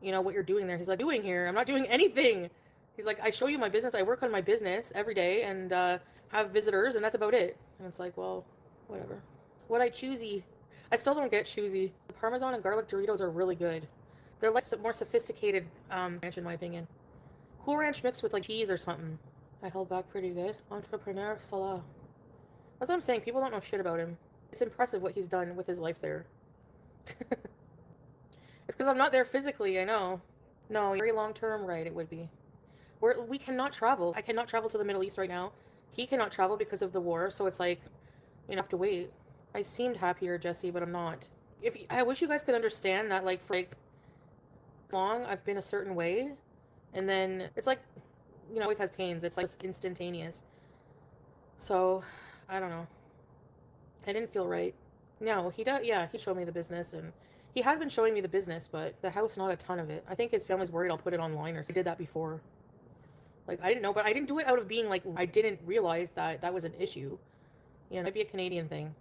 you know, what you're doing there. He's like, doing here? I'm not doing anything. He's like, I show you my business. I work on my business every day and have visitors, and that's about it. And it's like, well, whatever. What I choosy? I still don't get choosy. The Parmesan and garlic Doritos are really good. They're like more sophisticated ranch, in my opinion. Cool Ranch mixed with like cheese or something. I held back pretty good. Entrepreneur Salah. That's what I'm saying. People don't know shit about him. It's impressive what he's done with his life there. It's because I'm not there physically, I know. No, very long term, right, it would be. We cannot travel. I cannot travel to the Middle East right now. He cannot travel because of the war, so it's like, you have to wait. I seemed happier, Jesse, but I'm not. I wish you guys could understand that, like, for like long, I've been a certain way, and then it's like, you know, always has pains. It's like instantaneous. So, I don't know. I didn't feel right. No, he does. Yeah, he showed me the business, and he has been showing me the business, but the house, not a ton of it. I think his family's worried I'll put it online, or he did that before. Like, I didn't know, but I didn't do it out of being like, I didn't realize that that was an issue. You know, it might be a Canadian thing.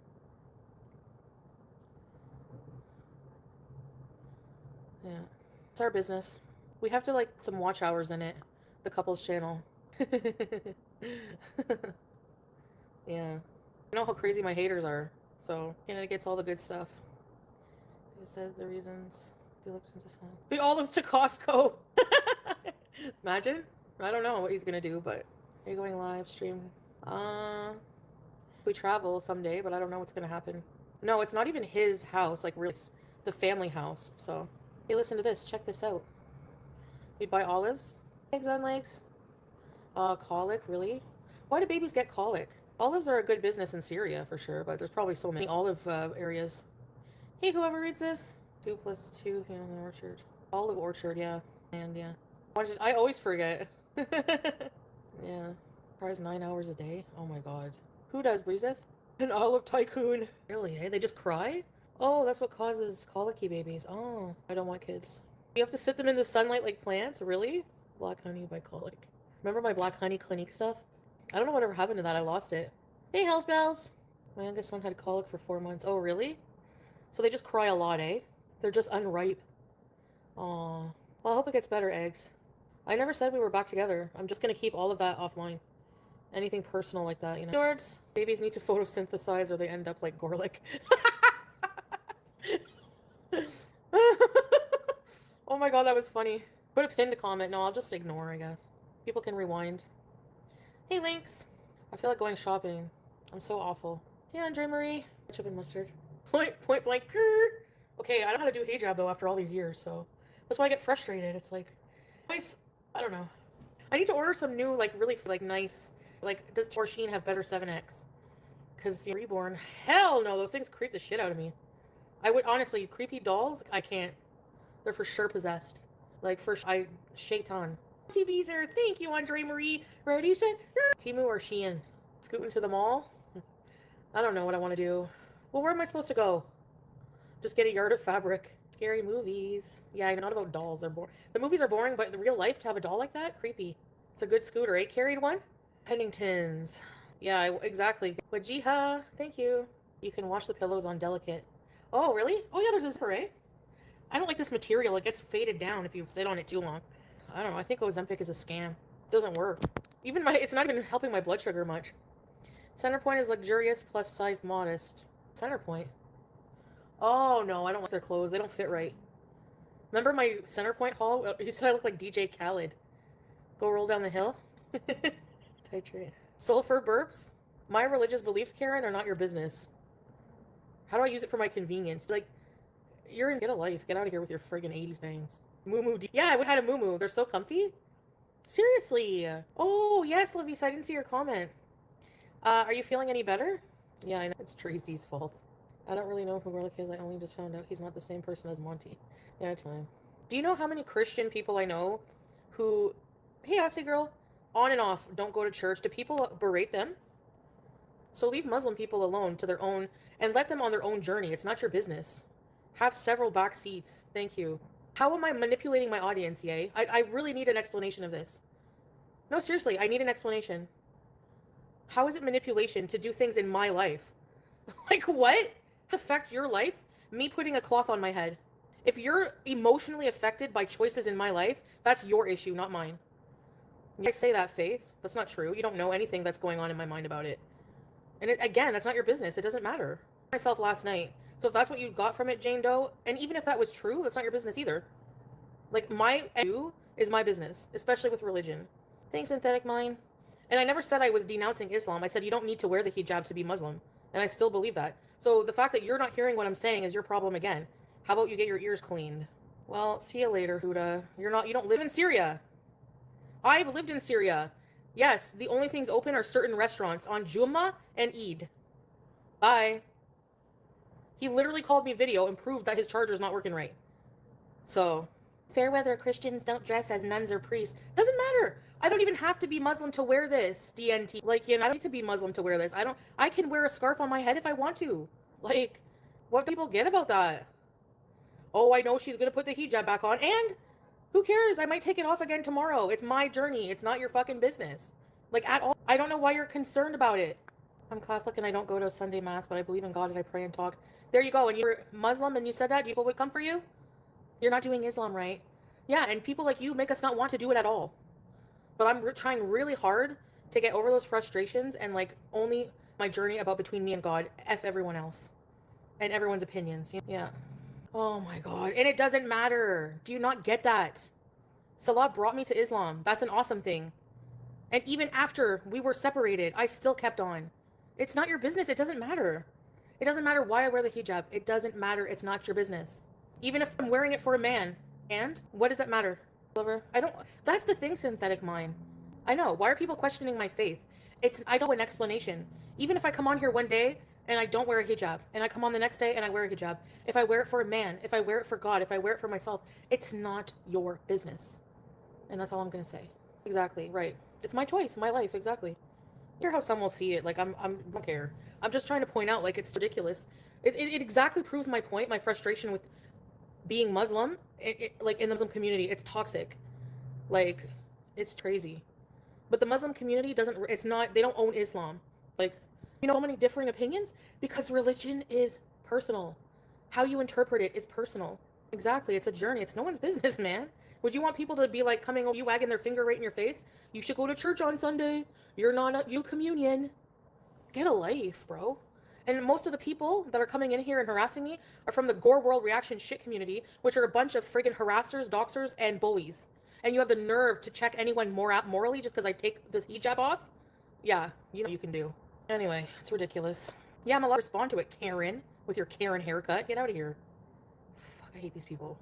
Yeah. It's our business. We have to, like, put some watch hours in it. The couple's channel. Yeah. You know how crazy my haters are. So, Canada gets all the good stuff. They said the reasons. They looked into some. The olives to Costco. Imagine. I don't know what he's gonna do, but are you going live stream? We travel someday, but I don't know what's gonna happen. No, it's not even his house. Like, really, it's the family house. So, hey, listen to this. Check this out. We'd buy olives. Eggs on legs. Colic, really? Why do babies get colic? Olives are a good business in Syria, for sure, but there's probably so many olive areas. Hey, whoever reads this. 2 + 2 here in the orchard. Olive orchard, yeah. And, yeah. I always forget. Yeah. Tries 9 hours a day. Oh, my God. Who does, Breezeth? An olive tycoon. Really, eh? They just cry? Oh, that's what causes colicky babies. Oh, I don't want kids. You have to sit them in the sunlight like plants? Really? Black honey by colic. Remember my black honey clinique stuff? I don't know whatever happened to that. I lost it. Hey, Hell's Bells. My youngest son had colic for 4 months. Oh, really? So they just cry a lot, eh? They're just unripe. Aw. Well, I hope it gets better, eggs. I never said we were back together. I'm just gonna keep all of that offline. Anything personal like that, you know. Shorts. Babies need to photosynthesize or they end up like Gorlick. Oh my God, that was funny. Put a pinned comment. No, I'll just ignore, I guess. People can rewind. Hey, Lynx. I feel like going shopping. I'm so awful. Hey, Andre Marie. Ketchup and mustard. Point blank. Grr. Okay, I don't know how to do hijab though after all these years, so That's why I get frustrated. It's like, I don't know. I need to order some new, like, really, like, nice, like, does Torsheen have better 7X? Because Reborn, hell no, those things creep the shit out of me. I would, honestly, creepy dolls, I can't. They're for sure possessed. Like, shaitan. T-Beezer, thank you, Andre Marie. Ready, set, Timu or Shein? Scooting to the mall? I don't know what I want to do. Well, where am I supposed to go? Just get a yard of fabric. Scary movies. Yeah, I know, not about dolls. They're boring. The movies are boring, but in real life, to have a doll like that, creepy. It's a good scooter. 8-carried one? Penningtons. Yeah, exactly. Wajiha, thank you. You can wash the pillows on delicate. Oh, really? Oh, yeah, there's a zipper, eh? I don't like this material. It gets faded down if you sit on it too long. I don't know. I think Ozempic is a scam. It doesn't work. It's not even helping my blood sugar much. Center point is luxurious plus size modest. Center point. Oh, no, I don't like their clothes. They don't fit right. Remember my center point haul? You said I look like DJ Khaled. Go roll down the hill? Titrate. Sulfur burps? My religious beliefs, Karen, are not your business. How do I use it for my convenience? Like, get a life. Get out of here with your friggin' 80s bangs. Moo. Yeah, I had a moo. They're so comfy. Seriously. Oh, yes, Lavis. I didn't see your comment. Are you feeling any better? Yeah, I know. It's Tracy's fault. I don't really know who Warlick is. I only just found out he's not the same person as Monty. Yeah, time. Do you know how many Christian people I know who, hey, Aussie girl, on and off, don't go to church? Do people berate them? So leave Muslim people alone to their own, and let them on their own journey. It's not your business. Have several back seats. Thank you. How am I manipulating my audience, yay? I really need an explanation of this. No, seriously, I need an explanation. How is it manipulation to do things in my life? Like, what? Affect your life? Me putting a cloth on my head. If you're emotionally affected by choices in my life, that's your issue, not mine. I say that, Faith. That's not true. You don't know anything that's going on in my mind about it. And again, that's not your business. It doesn't matter. Myself last night. So if that's what you got from it, Jane Doe, and even if that was true, that's not your business either. Like, my you is my business, especially with religion. Thanks, Synthetic Mind. And I never said I was denouncing Islam. I said you don't need to wear the hijab to be Muslim. And I still believe that. So the fact that you're not hearing what I'm saying is your problem again. How about you get your ears cleaned? Well, see you later, Huda. You don't live in Syria. I've lived in Syria. Yes, the only things open are certain restaurants on Jummah and Eid. Bye. He literally called me video and proved that his charger's not working right. So, fair weather Christians don't dress as nuns or priests. Doesn't matter. I don't even have to be Muslim to wear this, DNT. Like, I don't need to be Muslim to wear this. I can wear a scarf on my head if I want to. Like, what do people get about that? Oh, I know she's gonna put the hijab back on, and who cares? I might take it off again tomorrow. It's my journey. It's not your fucking business. Like, at all. I don't know why you're concerned about it. I'm Catholic and I don't go to Sunday Mass, but I believe in God and I pray and talk. There you go. And you're Muslim and you said that, people would come for you? You're not doing Islam right. Yeah, and people like you make us not want to do it at all. But I'm trying really hard to get over those frustrations and, like, only my journey about between me and God. F everyone else. And everyone's opinions. Yeah. Oh my God. And it doesn't matter. Do you not get that? Salah brought me to Islam. That's an awesome thing. And even after we were separated, I still kept on. It's not your business. It doesn't matter. It doesn't matter why I wear the hijab. It doesn't matter. It's not your business. Even if I'm wearing it for a man. And what does that matter? That's the thing, Synthetic Mind. I know. Why are people questioning my faith? I don't know an explanation. Even if I come on here one day and I don't wear a hijab, and I come on the next day and I wear a hijab, if I wear it for a man, if I wear it for God, if I wear it for myself, it's not your business. And that's all I'm going to say. Exactly. Right. It's my choice, my life. Exactly. Hear how some will see it. Like, I don't care. I'm just trying to point out, like, it's ridiculous. It exactly proves my point, my frustration with being Muslim. Like, in the Muslim community, it's toxic. Like, it's crazy. But the Muslim community they don't own Islam. Like, so many differing opinions because religion is personal. How you interpret it is personal. Exactly. It's a journey. It's no one's business, man. Would you want people to be like coming over you, wagging their finger right in your face? You should go to church on Sunday. You communion. Get a life, bro. And most of the people that are coming in here and harassing me are from the Gore World Reaction shit community, which are a bunch of friggin' harassers, doxers, and bullies. And you have the nerve to check anyone morally just because I take the hijab off? Yeah, you can do. Anyway, it's ridiculous. Yeah, I'm allowed to respond to it, Karen, with your Karen haircut. Get out of here. Fuck, I hate these people.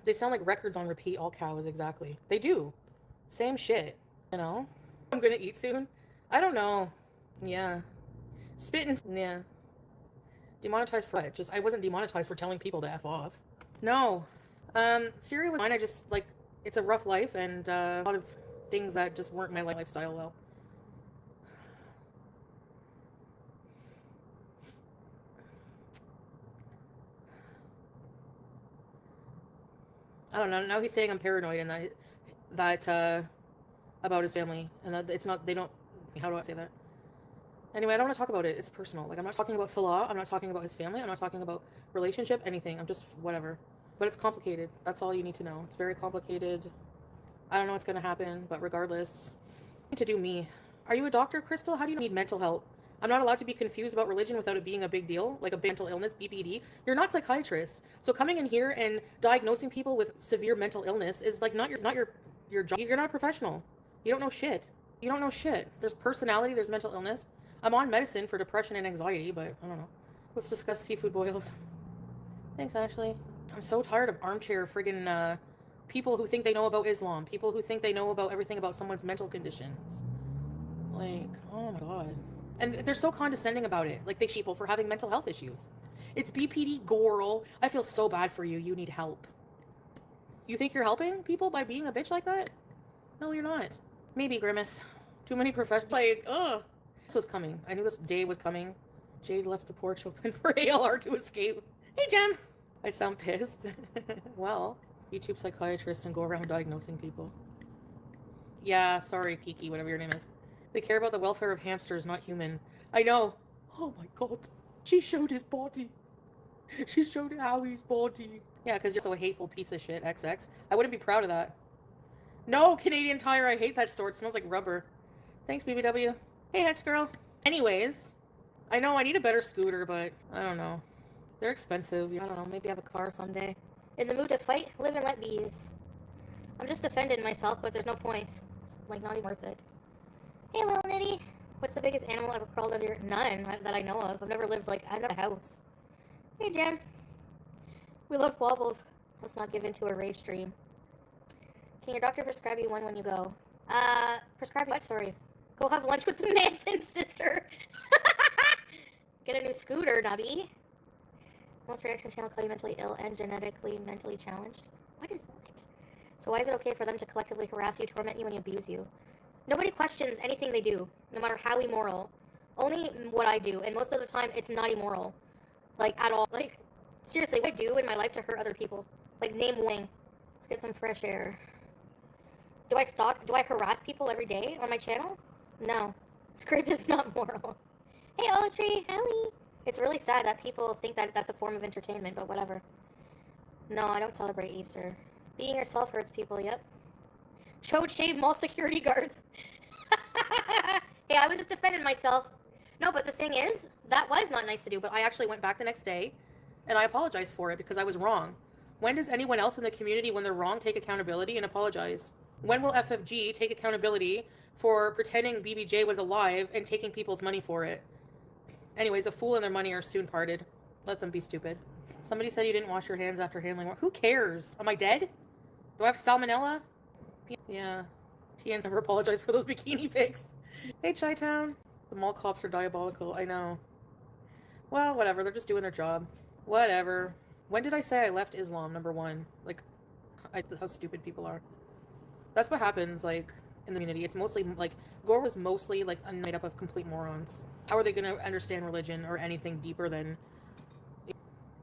They sound like records on repeat, all cows, exactly. They do. Same shit, you know? I'm gonna eat soon. I don't know. Yeah. Spitting, yeah. Demonetized for what? Just, I wasn't demonetized for telling people to F off. No. Syria was fine. I just, like, it's a rough life and a lot of things that just weren't my lifestyle well. I don't know. Now he's saying I'm paranoid and that about his family and that it's not, they don't, how do I say that? Anyway, I don't want to talk about it. It's personal. Like, I'm not talking about Salah. I'm not talking about his family. I'm not talking about relationship, anything. I'm just whatever. But it's complicated. That's all you need to know. It's very complicated. I don't know what's going to happen, but regardless, I need to do me. Are you a doctor, Crystal? How do you need mental help? I'm not allowed to be confused about religion without it being a big deal, like a mental illness, BPD. You're not psychiatrists. So coming in here and diagnosing people with severe mental illness is like not your job. You're not a professional. You don't know shit. You don't know shit. There's personality, there's mental illness. I'm on medicine for depression and anxiety, but I don't know. Let's discuss seafood boils. Thanks, Ashley. I'm so tired of armchair friggin' people who think they know about Islam. People who think they know about everything about someone's mental conditions. Like, oh my god. And they're so condescending about it. Like, they people for having mental health issues. It's BPD, girl. I feel so bad for you. You need help. You think you're helping people by being a bitch like that? No, you're not. Maybe, Grimace. Too many professionals. Like, ugh. This was coming. I knew this day was coming. Jade left the porch open for ALR to escape. Hey, Jem. I sound pissed. Well, YouTube psychiatrist and go around diagnosing people. Yeah, sorry, Kiki, whatever your name is. They care about the welfare of hamsters, not human. I know. Oh my god. She showed his body. She showed Howie's body. Yeah, because you're so a hateful piece of shit, XX. I wouldn't be proud of that. No, Canadian Tire, I hate that store. It smells like rubber. Thanks, BBW. Hey, ex-girl. Anyways, I know I need a better scooter, but I don't know. They're expensive. I don't know. Maybe I have a car someday. In the mood to fight, live and let bees. I'm just defending myself, but there's no point. It's, like, not even worth it. Hey, little nitty. What's the biggest animal ever crawled under your... None that I know of. I've never lived, like, I don't have a house. Hey, Jem. We love wobbles. Let's not give in to a rage stream. Can your doctor prescribe you one when you go? Prescribe what? Sorry. Go have lunch with the Manson sister. Get a new scooter, Nubby. Most reaction channel call you mentally ill and genetically mentally challenged. What is that? So why is it okay for them to collectively harass you, torment you, and abuse you? Nobody questions anything they do, no matter how immoral. Only what I do, and most of the time, it's not immoral. Like, at all. Like, seriously, what I do in my life to hurt other people? Like, name one. Let's get some fresh air. Do I harass people every day on my channel? No. Scrape is not moral. Hey, Audrey, Howie. It's really sad that people think that that's a form of entertainment, but whatever. No, I don't celebrate Easter. Being yourself hurts people, yep. Chode shave mall security guards. Hey, I was just defending myself. No, but the thing is, that was not nice to do, but I actually went back the next day, and I apologized for it because I was wrong. When does anyone else in the community, when they're wrong, take accountability and apologize? When will FFG take accountability for pretending BBJ was alive and taking people's money for it? Anyways, a fool and their money are soon parted. Let them be stupid. Somebody said you didn't wash your hands after handling. Who cares? Am I dead? Do I have salmonella? Yeah. TN's never apologized for those bikini pics. Hey, Chi-Town. The mall cops are diabolical. I know. Well, whatever. They're just doing their job. Whatever. When did I say I left Islam, number one? Like, how stupid people are. That's what happens, like, in the community. It's mostly, like, Gore was mostly, like, made up of complete morons. How are they going to understand religion or anything deeper than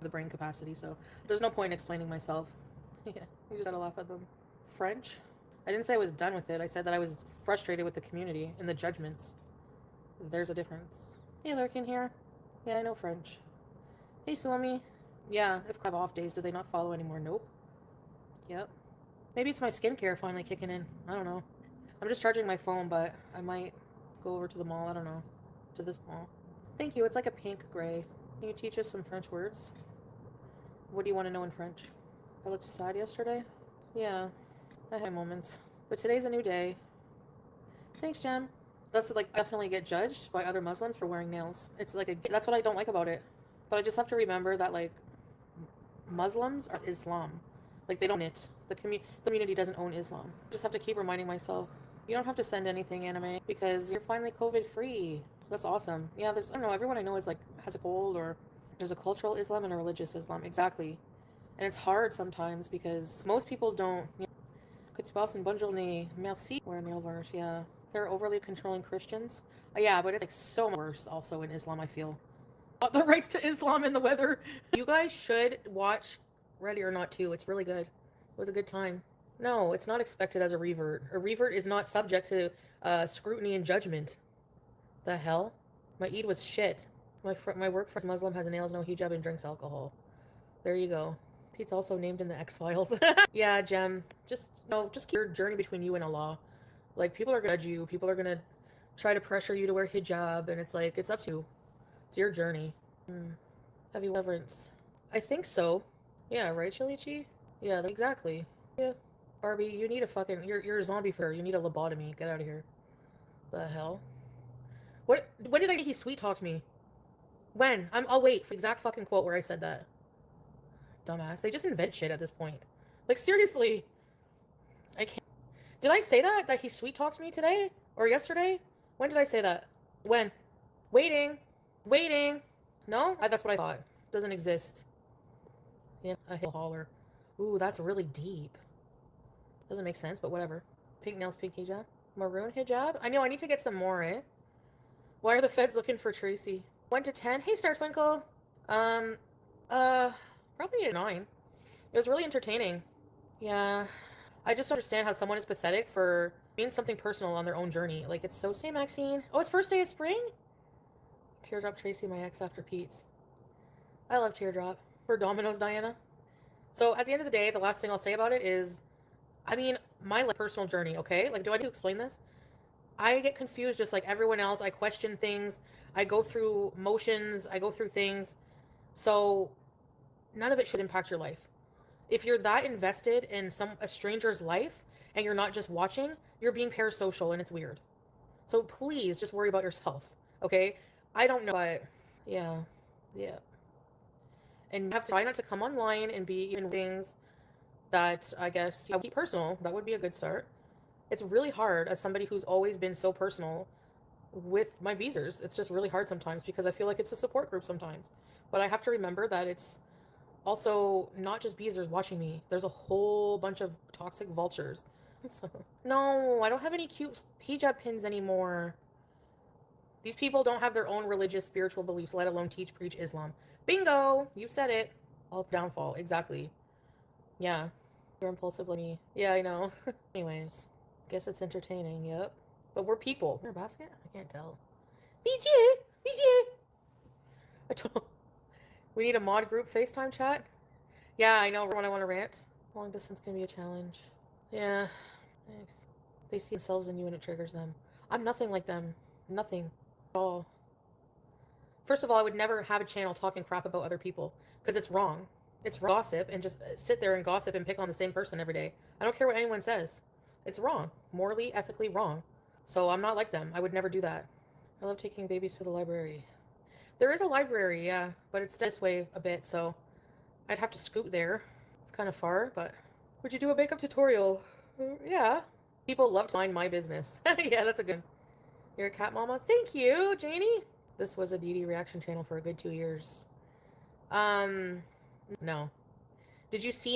the brain capacity? So, there's no point in explaining myself. Yeah, you just gotta laugh at them. French? I didn't say I was done with it. I said that I was frustrated with the community and the judgments. There's a difference. Hey, Lurkin here. Yeah, I know French. Hey, Swami. Yeah, if I have off days, do they not follow anymore? Nope. Yep. Maybe it's my skincare finally kicking in. I don't know. I'm just charging my phone, but I might go over to the mall. I don't know. To this mall. Thank you. It's like a pink gray. Can you teach us some French words? What do you want to know in French? I looked sad yesterday. Yeah, I had moments. But today's a new day. Thanks, Jem. That's like definitely get judged by other Muslims for wearing nails. It's like that's what I don't like about it. But I just have to remember that like Muslims are Islam. Like, they don't own it. The community doesn't own Islam. Just have to keep reminding myself. You don't have to send anything, anime, because you're finally COVID free. That's awesome. Yeah, I don't know, everyone I know is like, has a cold, or there's a cultural Islam and a religious Islam. Exactly. And it's hard sometimes because most people don't. Good spouse and bunjul ni merci. Wear nail varnish, yeah. They're overly controlling Christians. Yeah, but it's like so much worse also in Islam, I feel. The rights to Islam and the weather. You guys should watch Ready or Not 2. It's really good. It was a good time. No, it's not expected as a revert. A revert is not subject to scrutiny and judgment. The hell? My Eid was shit. My work friend's Muslim, has nails, no hijab, and drinks alcohol. There you go. Pete's also named in the X-Files. Yeah, Jem. Just keep your journey between you and Allah. Like, people are gonna judge you. People are gonna try to pressure you to wear hijab, and it's like, it's up to you. It's your journey. Heavy reverence. I think so. Yeah, right, Chilichi? Yeah, exactly. Yeah. Barbie, you need a fucking... You're a zombie for her. You need a lobotomy. Get out of here. The hell? When did I get he sweet-talked me? When? I'll wait for the exact fucking quote where I said that. Dumbass. They just invent shit at this point. Like, seriously. I can't... Did I say that? That he sweet-talked me today? Or yesterday? When did I say that? When? Waiting. No? That's what I thought. Doesn't exist. Yeah, a hill holler. Ooh, that's really deep. Doesn't make sense, but whatever. Pink nails, pink hijab. Maroon hijab? I know, I need to get some more, eh? Why are the feds looking for Tracy? 1 to 10? Hey, Star Twinkle. Probably a 9. It was really entertaining. Yeah. I just don't understand how someone is pathetic for being something personal on their own journey. Like, it's so... Hey, Maxine. Oh, it's first day of spring? Teardrop Tracy, my ex after Pete's. I love Teardrop. For Domino's, Diana. So, at the end of the day, the last thing I'll say about it is, I mean, my personal journey, okay? Like, do I need to explain this? I get confused just like everyone else. I question things. I go through motions. I go through things. So, none of it should impact your life. If you're that invested in a stranger's life and you're not just watching, you're being parasocial and it's weird. So, please just worry about yourself, okay? I don't know, but yeah. And you have to try not to come online and be even things that, I guess, keep personal. That would be a good start. It's really hard as somebody who's always been so personal with my Beezers. It's just really hard sometimes because I feel like it's a support group sometimes. But I have to remember that it's also not just Beezers watching me. There's a whole bunch of toxic vultures. So, no, I don't have any cute hijab pins anymore. These people don't have their own religious, spiritual beliefs, let alone teach, preach Islam. Bingo! You said it. All downfall. Exactly. Yeah. You're impulsive like me. Yeah, I know. Anyways. Guess it's entertaining. Yep. But we're people. Is there a basket? I can't tell. BG! I don't know. We need a mod group FaceTime chat? Yeah, I know when I want to rant. Long distance can be a challenge. Yeah. Thanks. They see themselves in you and it triggers them. I'm nothing like them. Nothing. At all. First of all, I would never have a channel talking crap about other people because it's wrong. It's gossip and just sit there and gossip and pick on the same person every day. I don't care what anyone says. It's wrong. Morally, ethically wrong. So I'm not like them. I would never do that. I love taking babies to the library. There is a library, yeah, but it's this way a bit, so I'd have to scoot there. It's kind of far, but... Would you do a makeup tutorial? Yeah. People love to mind my business. Yeah, that's a good... You're a cat mama? Thank you, Janie. This was a DD reaction channel for a good 2 years. No. Did you see